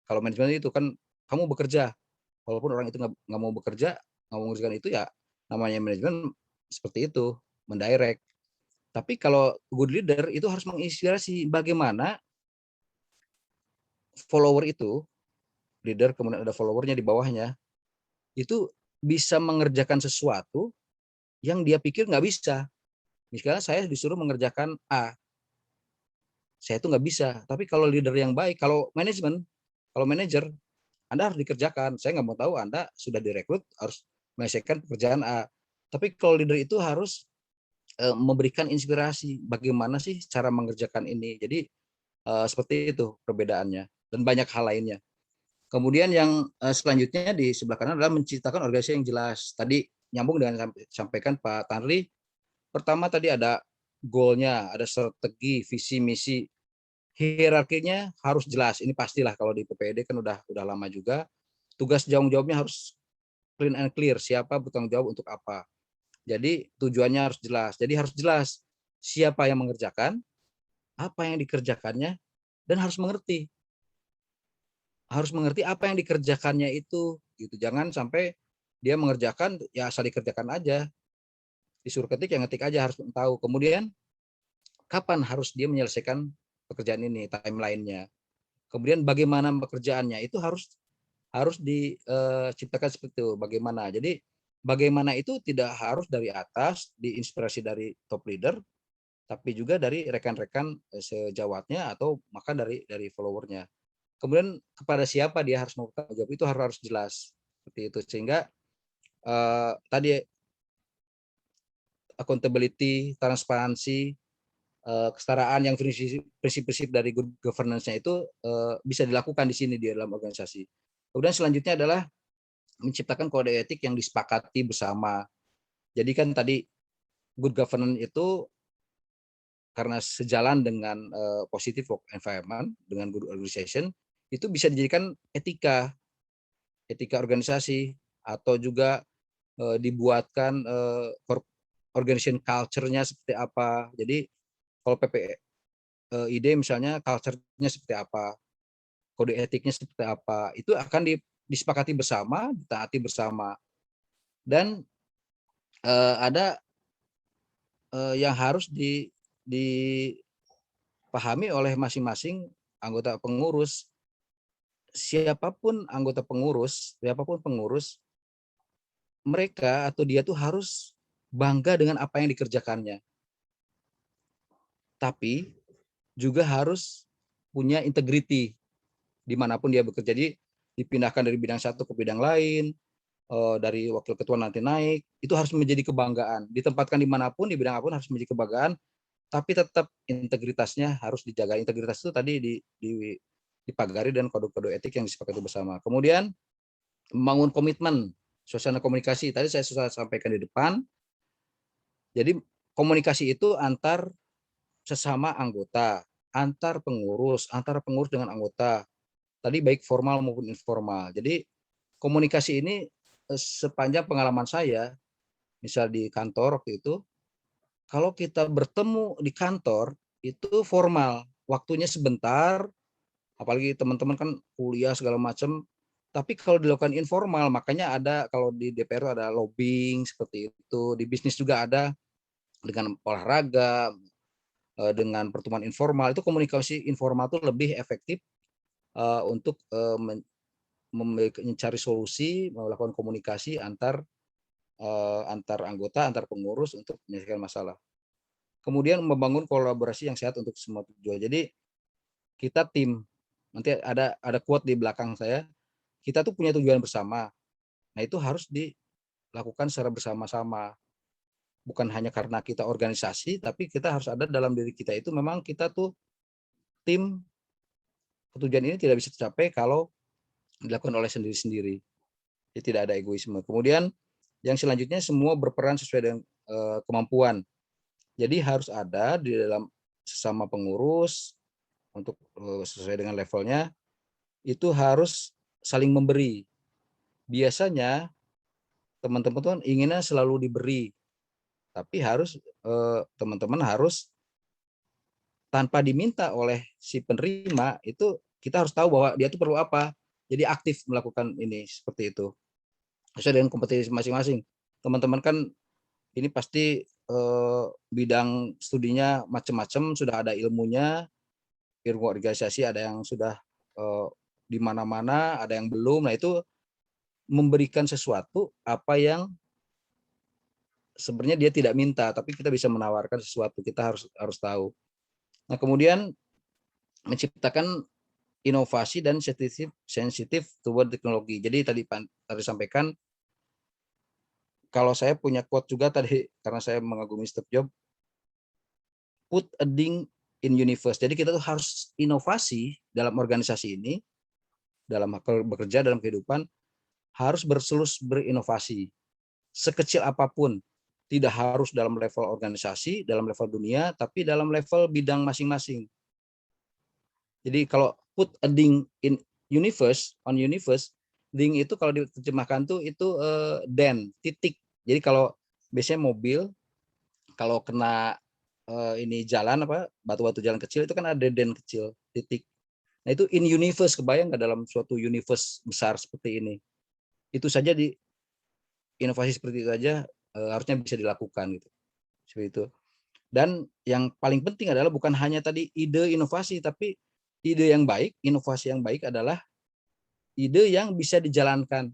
Speaker 8: Kalau manajemen itu kan, kamu bekerja, walaupun orang itu nggak mau bekerja, nggak mau mengerjakan itu, ya namanya manajemen seperti itu, mendirect. Tapi kalau good leader itu harus menginspirasi bagaimana follower itu, leader kemudian ada followernya di bawahnya, itu bisa mengerjakan sesuatu yang dia pikir nggak bisa. Misalnya saya disuruh mengerjakan A, saya itu nggak bisa. Tapi kalau leader yang baik, kalau manajemen, kalau manajer, Anda harus dikerjakan. Saya nggak mau tahu Anda sudah direkrut harus menyelesaikan pekerjaan A. Tapi kalau leader itu harus memberikan inspirasi bagaimana sih cara mengerjakan ini. Jadi seperti itu perbedaannya dan banyak hal lainnya. Kemudian yang selanjutnya di sebelah kanan adalah menciptakan organisasi yang jelas. Tadi nyambung dengan sampaikan Pak Tanri. Pertama tadi ada goalnya, ada strategi, visi, misi. Hierarkinya harus jelas. Ini pastilah kalau di PPED kan udah lama juga. Tugas jawab-jawabnya harus clean and clear. Siapa bertanggung jawab untuk apa. Jadi tujuannya harus jelas. Jadi harus jelas siapa yang mengerjakan, apa yang dikerjakannya, dan harus mengerti. Harus mengerti apa yang dikerjakannya itu. Gitu. Jangan sampai dia mengerjakan, ya asal dikerjakan aja. Disuruh ketik, yang ngetik aja, harus tahu. Kemudian kapan harus dia menyelesaikan pekerjaan ini, timeline-nya. Kemudian bagaimana pekerjaannya itu harus diciptakan seperti itu. Bagaimana? Jadi bagaimana itu tidak harus dari atas, diinspirasi dari top leader, tapi juga dari rekan-rekan sejawatnya atau maka dari followernya. Kemudian kepada siapa dia harus mau bertanggung jawab itu harus jelas seperti itu, sehingga tadi accountability, transparansi, kesetaraan yang prinsip-prinsip dari good governance-nya itu bisa dilakukan di sini di dalam organisasi. Kemudian selanjutnya adalah menciptakan kode etik yang disepakati bersama. Jadi kan tadi good governance itu karena sejalan dengan positive work environment, dengan good organization, itu bisa dijadikan etika organisasi, atau juga dibuatkan organization culture-nya seperti apa. Jadi kalau PPID misalnya culture-nya seperti apa, kode etiknya seperti apa, itu akan disepakati bersama, ditaati bersama. Dan ada yang harus dipahami oleh masing-masing anggota pengurus. Siapapun pengurus, mereka atau dia tuh harus bangga dengan apa yang dikerjakannya. Tapi juga harus punya integriti dimanapun dia bekerja. Jadi dipindahkan dari bidang satu ke bidang lain, dari wakil ketua nanti naik, itu harus menjadi kebanggaan. Ditempatkan dimanapun, di bidang apapun harus menjadi kebanggaan, tapi tetap integritasnya harus dijaga. Integritas itu tadi dipagari dan kode-kode etik yang disepakati bersama. Kemudian membangun komitmen, suasana komunikasi. Tadi saya sudah sampaikan di depan. Jadi komunikasi itu antar sesama anggota, antar pengurus dengan anggota. Tadi baik formal maupun informal. Jadi komunikasi ini sepanjang pengalaman saya, misal di kantor waktu itu, kalau kita bertemu di kantor itu formal, waktunya sebentar, apalagi teman-teman kan kuliah segala macam. Tapi kalau dilakukan informal, makanya ada kalau di DPR ada lobbying seperti itu, di bisnis juga ada dengan olahraga, dengan pertemuan informal. Itu komunikasi informal itu lebih efektif untuk mencari solusi, melakukan komunikasi antar anggota, antar pengurus untuk menyelesaikan masalah. Kemudian membangun kolaborasi yang sehat untuk semua tujuan. Jadi kita tim, nanti ada quote di belakang saya, kita tuh punya tujuan bersama. Nah itu harus dilakukan secara bersama-sama. Bukan hanya karena kita organisasi, tapi kita harus ada dalam diri kita itu memang kita tuh tim. Tujuan ini tidak bisa tercapai kalau dilakukan oleh sendiri-sendiri. Jadi tidak ada egoisme. Kemudian yang selanjutnya semua berperan sesuai dengan kemampuan. Jadi harus ada di dalam sesama pengurus untuk sesuai dengan levelnya, itu harus saling memberi. Biasanya teman-teman tuh inginnya selalu diberi, tapi harus teman-teman harus tanpa diminta oleh si penerima, itu kita harus tahu bahwa dia itu perlu apa. Jadi aktif melakukan ini seperti itu. Sesuai dengan kompetensi masing-masing. Teman-teman kan ini pasti bidang studinya macam-macam, sudah ada ilmunya, ilmu organisasi ada yang sudah di mana-mana, ada yang belum. Nah itu memberikan sesuatu apa yang sebenarnya dia tidak minta, tapi kita bisa menawarkan sesuatu. Kita harus tahu. Nah kemudian menciptakan inovasi dan sensitif toward teknologi. Jadi tadi sampaikan, kalau saya punya quote juga tadi karena saya mengagumi Steve Jobs, put a ding in universe. Jadi kita tuh harus inovasi dalam organisasi ini, dalam bekerja, dalam kehidupan, harus berinovasi. Sekecil apapun, tidak harus dalam level organisasi, dalam level dunia, tapi dalam level bidang masing-masing. Jadi kalau put a ding in universe, on universe, ding itu kalau diterjemahkan tuh itu den, titik. Jadi kalau biasanya mobil, kalau kena ini jalan apa batu-batu jalan kecil itu kan ada den kecil, titik. Nah itu in universe, kebayang nggak dalam suatu universe besar seperti ini? Itu saja di inovasi seperti itu aja harusnya bisa dilakukan gitu. Seperti itu. Dan yang paling penting adalah bukan hanya tadi ide inovasi, tapi ide yang baik, inovasi yang baik adalah ide yang bisa dijalankan.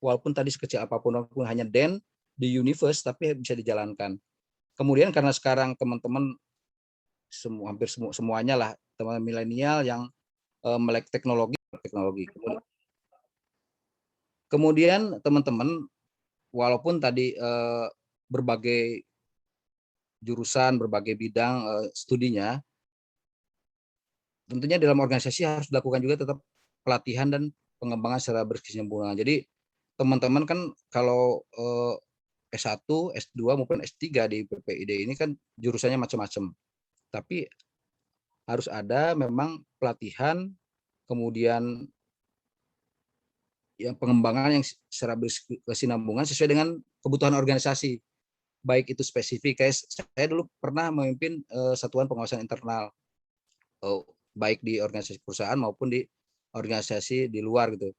Speaker 8: Walaupun tadi sekecil apapun, walaupun hanya den di universe, tapi bisa dijalankan. Kemudian karena sekarang teman-teman hampir semuanya lah teman milenial yang melek teknologi. Kemudian teman-teman walaupun tadi berbagai jurusan, berbagai bidang studinya, tentunya dalam organisasi harus dilakukan juga tetap pelatihan dan pengembangan secara berkesinambungan. Jadi teman-teman kan kalau S1, S2 maupun S3 di PPID ini kan jurusannya macam-macam. Tapi harus ada memang pelatihan, kemudian yang pengembangan yang secara berkesinambungan sesuai dengan kebutuhan organisasi. Baik itu spesifik, kayak saya dulu pernah memimpin satuan pengawasan internal, baik di organisasi perusahaan maupun di organisasi di luar gitu.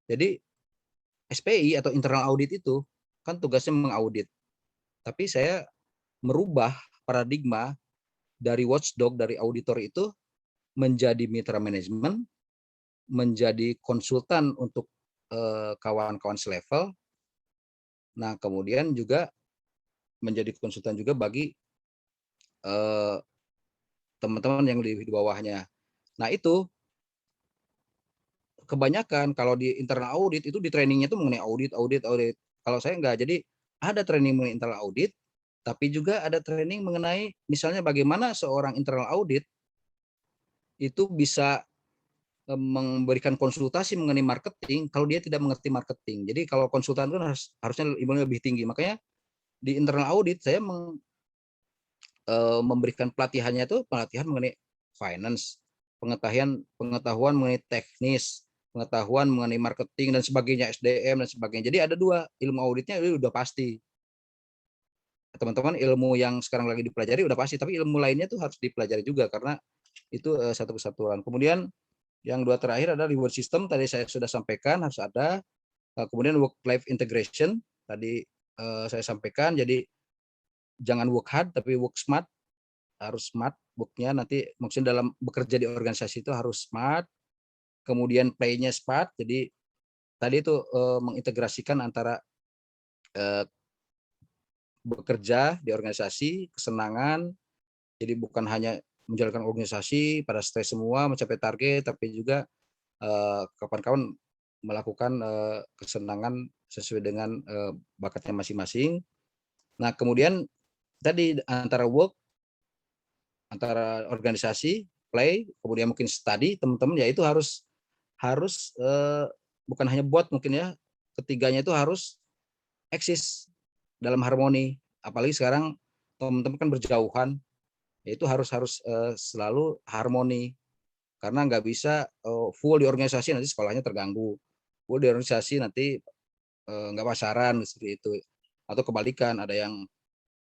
Speaker 8: Jadi SPI atau internal audit itu kan tugasnya mengaudit. Tapi saya merubah paradigma dari watchdog, dari auditor itu menjadi mitra manajemen, menjadi konsultan untuk kawan-kawan selevel. Nah, kemudian juga menjadi konsultan juga bagi teman-teman yang di bawahnya. Nah, itu kebanyakan kalau di internal audit itu di trainingnya itu mengenai audit. Kalau saya enggak, jadi ada training mengenai internal audit, tapi juga ada training mengenai misalnya bagaimana seorang internal audit itu bisa memberikan konsultasi mengenai marketing kalau dia tidak mengerti marketing. Jadi kalau konsultan itu harusnya ilmunya lebih tinggi. Makanya di internal audit saya memberikan pelatihannya itu pelatihan mengenai finance, pengetahuan mengenai teknis, pengetahuan mengenai marketing dan sebagainya, SDM dan sebagainya. Jadi ada dua, ilmu auditnya itu udah pasti. Teman-teman, ilmu yang sekarang lagi dipelajari udah pasti, tapi ilmu lainnya tuh harus dipelajari juga karena itu satu kesatuan. Kemudian yang dua terakhir adalah reward system, tadi saya sudah sampaikan harus ada. Kemudian work life integration tadi saya sampaikan, jadi jangan work hard tapi work smart, harus smart worknya, nanti maksudnya dalam bekerja di organisasi itu harus smart. Kemudian play-nya smart, jadi tadi itu mengintegrasikan antara bekerja di organisasi, kesenangan, jadi bukan hanya menjalankan organisasi pada stres semua mencapai target, tapi juga kawan-kawan melakukan kesenangan sesuai dengan bakatnya masing-masing. Nah, kemudian tadi antara work, antara organisasi, play, kemudian mungkin study, teman-teman ya itu harus bukan hanya buat mungkin ya, ketiganya itu harus eksis dalam harmoni. Apalagi sekarang teman-teman kan berjauhan, itu harus selalu harmoni, karena nggak bisa full di organisasi nanti sekolahnya terganggu, full di organisasi nanti nggak pacaran seperti itu, atau kebalikan ada yang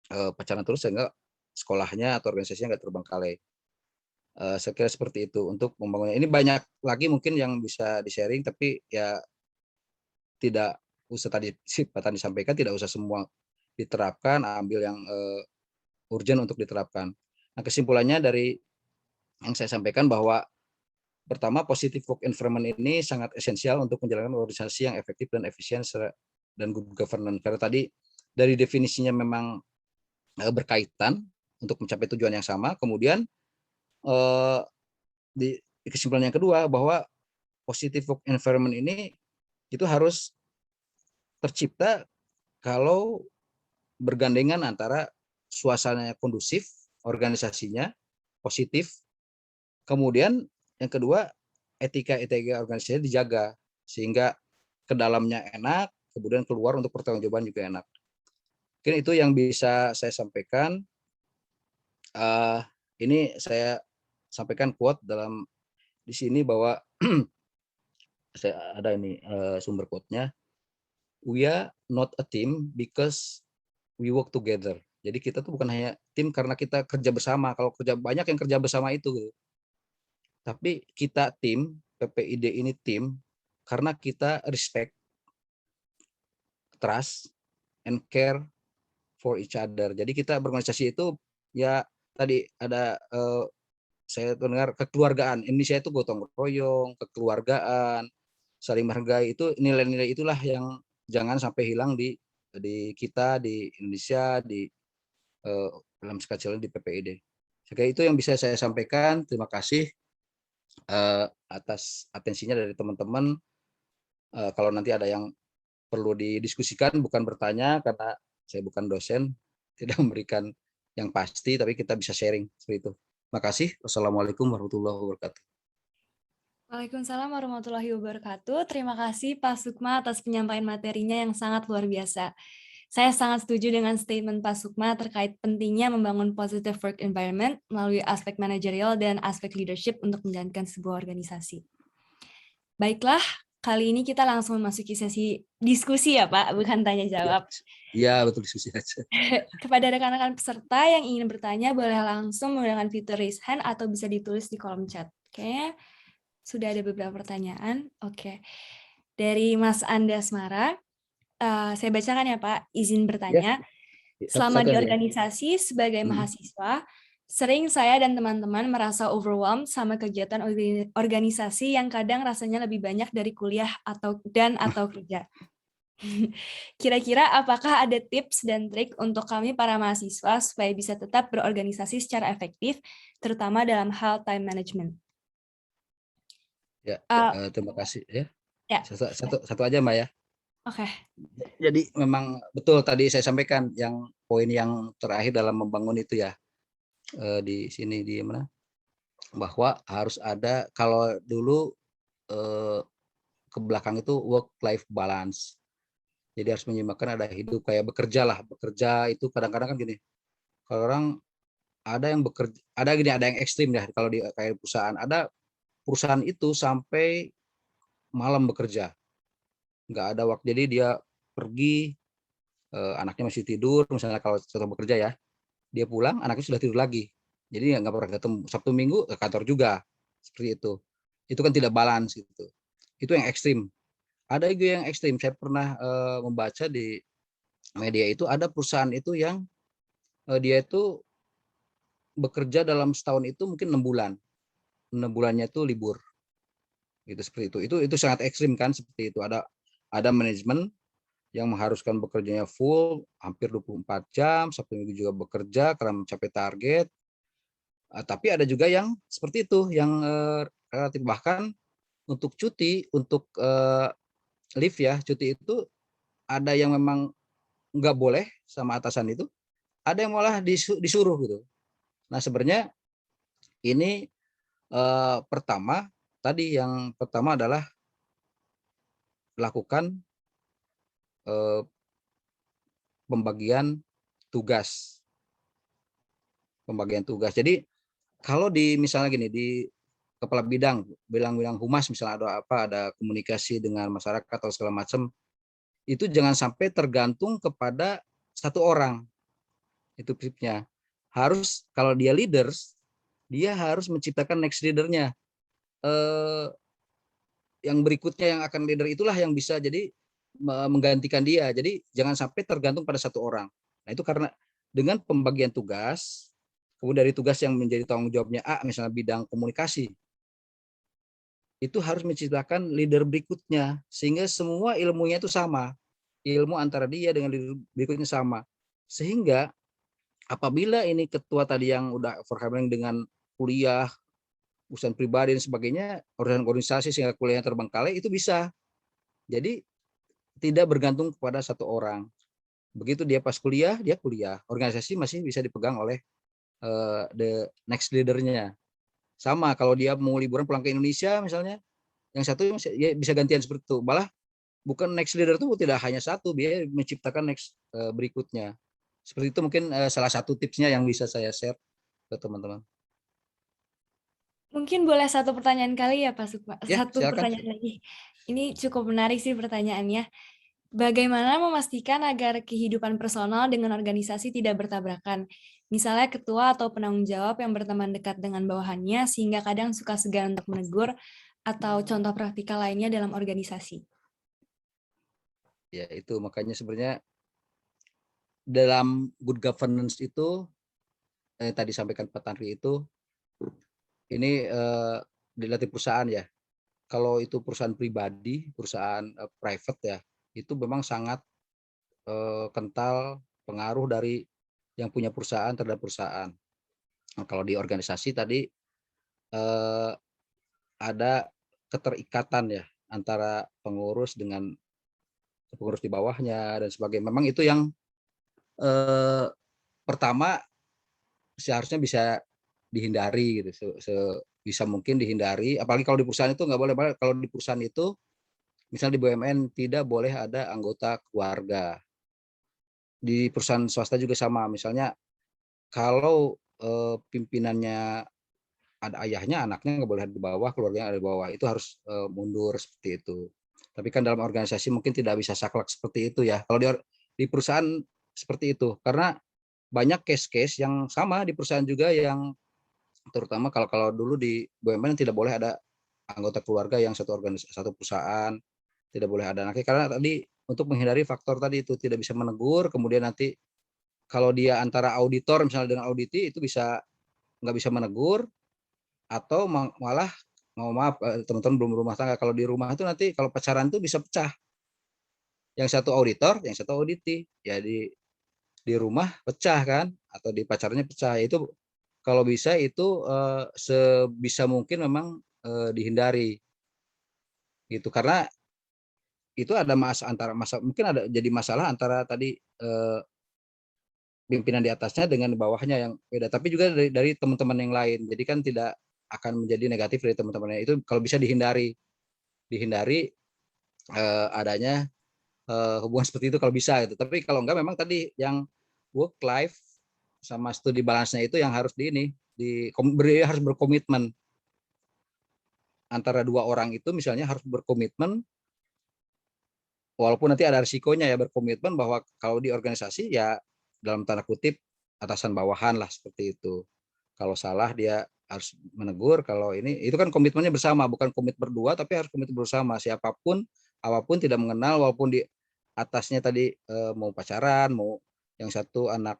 Speaker 8: pacaran terus sehingga sekolahnya atau organisasinya nggak terbengkalai. Saya kira seperti itu untuk membangunnya. Ini banyak lagi mungkin yang bisa di-sharing, tapi ya tidak usah tadi Pak disampaikan, tidak usah semua diterapkan, ambil yang urgent untuk diterapkan. Nah, kesimpulannya dari yang saya sampaikan bahwa pertama, positive work environment ini sangat esensial untuk menjalankan organisasi yang efektif dan efisien dan good governance. Karena tadi dari definisinya memang berkaitan untuk mencapai tujuan yang sama. Kemudian di kesimpulan yang kedua bahwa positive work environment ini itu harus tercipta kalau bergandengan antara suasananya kondusif, organisasinya positif, kemudian yang kedua etika organisasinya dijaga sehingga ke dalamnya enak, kemudian keluar untuk pertanggungjawaban juga enak. Mungkin itu yang bisa saya sampaikan. Ini saya sampaikan quote dalam di sini bahwa saya ada ini sumber quote-nya. We are not a team because we work together. Jadi kita tuh bukan hanya tim karena kita kerja bersama. Kalau kerja banyak yang kerja bersama itu, tapi kita tim, PPID ini tim karena kita respect, trust, and care for each other. Jadi kita berorganisasi itu ya tadi ada saya dengar kekeluargaan. Indonesia itu gotong royong, kekeluargaan, saling menghargai, itu nilai-nilai itulah yang jangan sampai hilang di kita di Indonesia, di dalam skala kecil di PPID. Jadi itu yang bisa saya sampaikan. Terima kasih atas atensinya dari teman-teman. Kalau nanti ada yang perlu didiskusikan, bukan bertanya karena saya bukan dosen, tidak memberikan yang pasti, tapi kita bisa sharing seperti itu. Makasih. Wassalamualaikum warahmatullahi wabarakatuh.
Speaker 1: Waalaikumsalam warahmatullahi wabarakatuh. Terima kasih Pak Sukma atas penyampaian materinya yang sangat luar biasa. Saya sangat setuju dengan statement Pak Sukma terkait pentingnya membangun positive work environment melalui aspek manajerial dan aspek leadership untuk menjalankan sebuah organisasi. Baiklah, kali ini kita langsung memasuki sesi diskusi ya Pak, bukan tanya jawab.
Speaker 8: Iya, betul, diskusi aja.
Speaker 1: Kepada rekan-rekan peserta yang ingin bertanya, boleh langsung menggunakan fitur raise hand atau bisa ditulis di kolom chat. Oke, sudah ada beberapa pertanyaan. Oke, dari Mas Andasmara, saya bacakan ya Pak, izin bertanya. Selama di organisasi sebagai mahasiswa, sering saya dan teman-teman merasa overwhelmed sama kegiatan organisasi yang kadang rasanya lebih banyak dari kuliah atau kerja. Kira-kira apakah ada tips dan trik untuk kami para mahasiswa supaya bisa tetap berorganisasi secara efektif, terutama dalam hal time management?
Speaker 8: Ya, terima kasih ya. Satu aja Mbak ya.
Speaker 1: Oke.
Speaker 8: Jadi memang betul tadi saya sampaikan yang poin yang terakhir dalam membangun itu ya, di sini di mana, bahwa harus ada, kalau dulu ke belakang itu work life balance. Jadi harus menyeimbangkan, ada hidup kayak bekerja lah. Bekerja itu kadang-kadang kan gini, kalau orang ada yang bekerja, ada yang ekstrim ya, kalau di kayak perusahaan, ada perusahaan itu sampai malam bekerja, nggak ada waktu. Jadi dia pergi, anaknya masih tidur, misalnya kalau sedang bekerja ya, dia pulang anaknya sudah tidur lagi, jadi nggak pernah ketemu. Sabtu Minggu ke kantor juga, seperti itu kan tidak balance gitu. Itu yang ekstrim. Ada juga yang ekstrim, saya pernah membaca di media itu, ada perusahaan itu yang dia itu bekerja dalam setahun itu mungkin 6 bulan, 6 bulannya itu libur gitu, seperti itu sangat ekstrim kan. Seperti itu ada manajemen yang mengharuskan bekerjanya full hampir 24 jam, Sabtu Minggu juga bekerja karena mencapai target. Tapi ada juga yang seperti itu, yang relatif, bahkan untuk cuti, untuk leave ya, cuti itu ada yang memang nggak boleh sama atasan itu, ada yang malah disuruh gitu. Nah sebenarnya ini pertama adalah lakukan pembagian tugas. Jadi kalau di misalnya gini, di kepala bidang humas misalnya ada komunikasi dengan masyarakat atau segala macam, itu jangan sampai tergantung kepada satu orang. Itu prinsipnya. Harus, kalau dia leaders, dia harus menciptakan next leader-nya. Yang berikutnya yang akan leader itulah yang bisa jadi menggantikan dia. Jadi jangan sampai tergantung pada satu orang. Nah itu karena dengan pembagian tugas, kemudian dari tugas yang menjadi tanggung jawabnya A, misalnya bidang komunikasi, itu harus menciptakan leader berikutnya, sehingga semua ilmunya itu sama. Ilmu antara dia dengan leader berikutnya sama. Sehingga apabila ini ketua tadi yang udah overwhelming dengan kuliah, urusan pribadi dan sebagainya, urusan organisasi sehingga kuliahnya terbengkalai, itu bisa. Jadi tidak bergantung kepada satu orang. Begitu dia pas kuliah, dia kuliah. Organisasi masih bisa dipegang oleh the next leader-nya. Sama kalau dia mau liburan pulang ke Indonesia misalnya, yang satu ya bisa gantian seperti itu. Malah bukan next leader itu tidak hanya satu, dia menciptakan next berikutnya. Seperti itu mungkin salah satu tipsnya yang bisa saya share ke teman-teman.
Speaker 1: Mungkin boleh satu pertanyaan kali ya Pak Sukma.
Speaker 8: Ya,
Speaker 1: Satu
Speaker 8: silakan.
Speaker 1: pertanyaan lagi. Ini cukup menarik sih pertanyaannya. Bagaimana memastikan agar kehidupan personal dengan organisasi tidak bertabrakan? Misalnya ketua atau penanggung jawab yang berteman dekat dengan bawahannya sehingga kadang suka segan untuk menegur, atau contoh praktikal lainnya dalam organisasi.
Speaker 8: Ya itu makanya sebenarnya dalam good governance itu tadi sampaikan Pak Tanri itu, ini dilatih perusahaan ya. Kalau itu perusahaan pribadi, perusahaan private ya, itu memang sangat kental pengaruh dari yang punya perusahaan terhadap perusahaan. Nah, kalau di organisasi tadi ada keterikatan ya antara pengurus dengan pengurus di bawahnya dan sebagainya. Memang itu yang pertama seharusnya bisa dihindari gitu, sebisa mungkin dihindari. Apalagi kalau di perusahaan itu nggak boleh. Kalau di perusahaan itu, misalnya di BUMN tidak boleh ada anggota keluarga. Di perusahaan swasta juga sama. Misalnya kalau pimpinannya ada ayahnya, anaknya nggak boleh ada di bawah, keluarganya ada di bawah. Itu harus mundur seperti itu. Tapi kan dalam organisasi mungkin tidak bisa saklek seperti itu ya. Kalau di perusahaan seperti itu, karena banyak case-case yang sama di perusahaan juga, yang terutama kalau dulu di BUMN tidak boleh ada anggota keluarga yang satu organisasi, satu perusahaan, tidak boleh ada anaknya, karena tadi untuk menghindari faktor tadi itu tidak bisa menegur. Kemudian nanti kalau dia antara auditor misalnya dengan auditi itu nggak bisa menegur, atau malah maaf teman-teman belum rumah tangga, kalau di rumah itu nanti kalau pacaran itu bisa pecah, yang satu auditor yang satu auditi, ya di rumah pecah kan, atau di pacarnya pecah. Itu kalau bisa itu sebisa mungkin memang dihindari gitu, karena itu ada mungkin ada jadi masalah antara tadi pimpinan di atasnya dengan bawahnya yang beda, tapi juga dari teman-teman yang lain. Jadi kan tidak akan menjadi negatif dari teman-temannya. Itu kalau bisa dihindari adanya hubungan seperti itu kalau bisa gitu. Tapi kalau enggak, memang tadi yang work life sama studi balance-nya itu yang harus harus berkomitmen. Antara dua orang itu misalnya harus berkomitmen, walaupun nanti ada risikonya ya, berkomitmen bahwa kalau di organisasi ya dalam tanda kutip atasan bawahan lah, seperti itu. Kalau salah dia harus menegur, kalau itu kan komitmennya bersama, bukan komit berdua, tapi harus komit bersama. Siapapun, apapun, tidak mengenal, walaupun di atasnya tadi mau pacaran, mau yang satu anak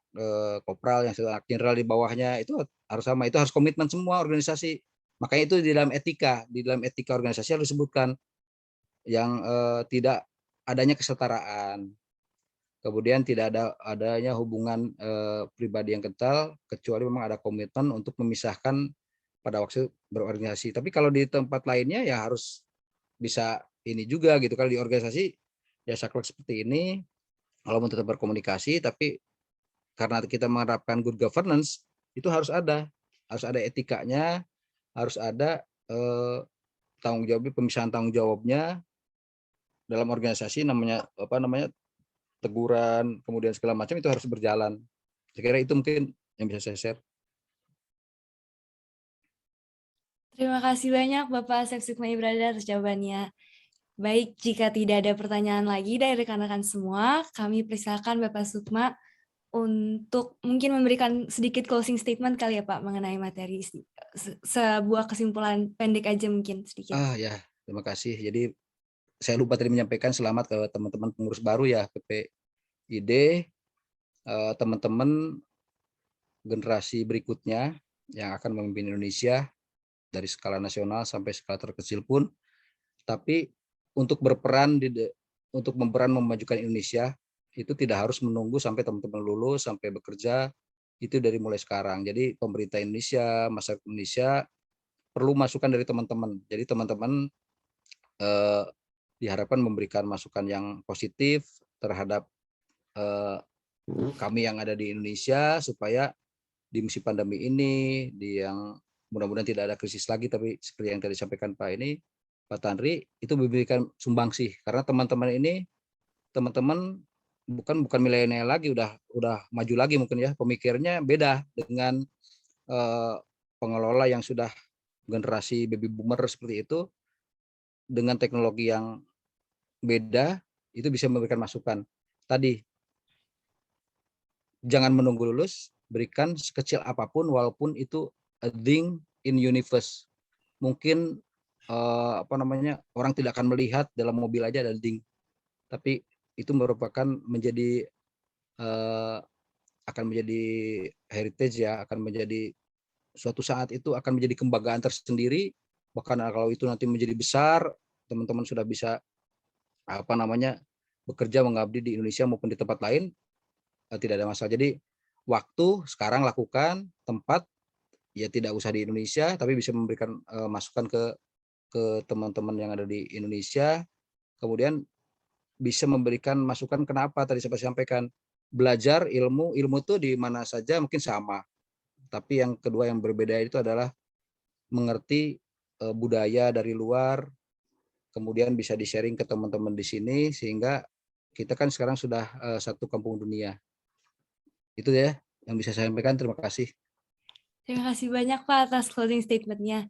Speaker 8: kopral, yang satu anak jenderal di bawahnya, itu harus sama. Itu harus komitmen semua organisasi. Makanya itu di dalam etika organisasi harus disebutkan yang tidak adanya kesetaraan. Kemudian tidak adanya hubungan pribadi yang kental, kecuali memang ada komitmen untuk memisahkan pada waktu berorganisasi. Tapi kalau di tempat lainnya ya harus bisa ini juga gitu. Kalau di organisasi ya saklek seperti ini, walaupun tetap berkomunikasi, tapi karena kita menerapkan good governance, itu harus ada etikanya, harus ada tanggung jawab, pemisahan tanggung jawabnya dalam organisasi, namanya teguran, kemudian segala macam itu harus berjalan. Saya kira itu mungkin yang bisa saya share.
Speaker 1: Terima kasih banyak Bapak Asep Sukma Ibrada atas jawabannya. Baik, jika tidak ada pertanyaan lagi dari rekan-rekan semua, kami persilakan Bapak Sukma untuk mungkin memberikan sedikit closing statement kali ya Pak, mengenai materi, sebuah kesimpulan pendek aja mungkin sedikit.
Speaker 8: Ya, terima kasih. Jadi saya lupa tadi menyampaikan selamat ke teman-teman pengurus baru ya, PPID, teman-teman generasi berikutnya yang akan memimpin Indonesia dari skala nasional sampai skala terkecil pun. Tapi untuk berperan untuk memajukan Indonesia itu tidak harus menunggu sampai teman-teman lulus, sampai bekerja, itu dari mulai sekarang. Jadi pemerintah Indonesia, masyarakat Indonesia perlu masukan dari teman-teman. Jadi teman-teman diharapkan memberikan masukan yang positif terhadap kami yang ada di Indonesia, supaya di musim pandemi ini, yang mudah-mudahan tidak ada krisis lagi, tapi seperti yang tadi disampaikan Pak Tanri, itu memberikan sumbangsih, karena teman-teman ini bukan milenial lagi, udah maju lagi mungkin ya, pemikirnya beda dengan pengelola yang sudah generasi baby boomer seperti itu, dengan teknologi yang beda, itu bisa memberikan masukan. Tadi jangan menunggu lulus, berikan sekecil apapun, walaupun itu a thing in universe. Mungkin orang tidak akan melihat dalam mobil aja ada ding, tapi itu merupakan akan menjadi heritage ya, akan menjadi suatu saat itu akan menjadi kebanggaan tersendiri. Bahkan kalau itu nanti menjadi besar, teman-teman sudah bisa bekerja mengabdi di Indonesia maupun di tempat lain, tidak ada masalah. Jadi waktu sekarang lakukan, tempat ya tidak usah di Indonesia, tapi bisa memberikan masukan ke teman-teman yang ada di Indonesia. Kemudian bisa memberikan masukan, kenapa tadi saya sampaikan, belajar ilmu itu di mana saja mungkin sama. Tapi yang kedua yang berbeda itu adalah mengerti budaya dari luar, kemudian bisa di-sharing ke teman-teman di sini, sehingga kita kan sekarang sudah satu kampung dunia. Itu ya yang bisa saya sampaikan. Terima kasih.
Speaker 1: Terima kasih banyak Pak atas closing statement-nya.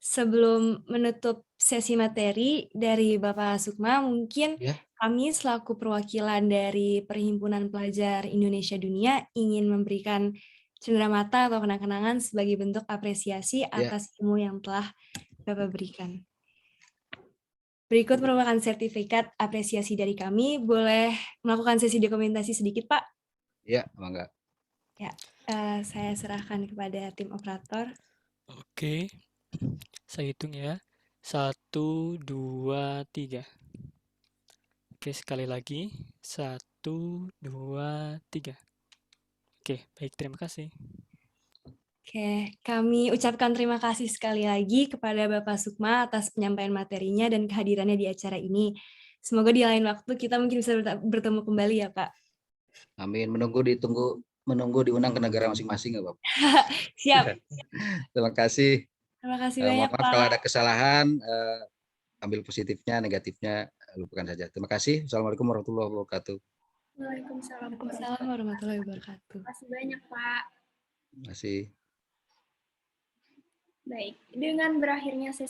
Speaker 1: Sebelum menutup sesi materi dari Bapak Sukma, mungkin kami selaku perwakilan dari Perhimpunan Pelajar Indonesia Dunia ingin memberikan cenderamata atau kenang-kenangan sebagai bentuk apresiasi atas ilmu yang telah Bapak berikan. Berikut merupakan sertifikat apresiasi dari kami. Boleh melakukan sesi dokumentasi sedikit, Pak?
Speaker 8: Ya, mangga.
Speaker 1: Ya, saya serahkan kepada tim operator.
Speaker 7: Oke, saya hitung ya. 1, 2, 3. Oke, sekali lagi. 1, 2, 3. Oke, baik, terima kasih.
Speaker 1: Oke, kami ucapkan terima kasih sekali lagi kepada Bapak Sukma atas penyampaian materinya dan kehadirannya di acara ini. Semoga di lain waktu kita mungkin bisa bertemu kembali ya, Pak.
Speaker 8: Amin. Menunggu diundang ke negara masing-masing, ya, Bapak.
Speaker 1: Siap.
Speaker 8: Terima kasih.
Speaker 1: Terima kasih banyak,
Speaker 8: Mohon maaf
Speaker 1: Pak.
Speaker 8: kalau ada kesalahan, ambil positifnya, negatifnya lupakan saja. Terima kasih. Assalamualaikum warahmatullahi wabarakatuh.
Speaker 2: Waalaikumsalam
Speaker 1: warahmatullahi wabarakatuh.
Speaker 2: Terima kasih banyak, Pak.
Speaker 8: Terima kasih.
Speaker 2: Baik, dengan berakhirnya sesi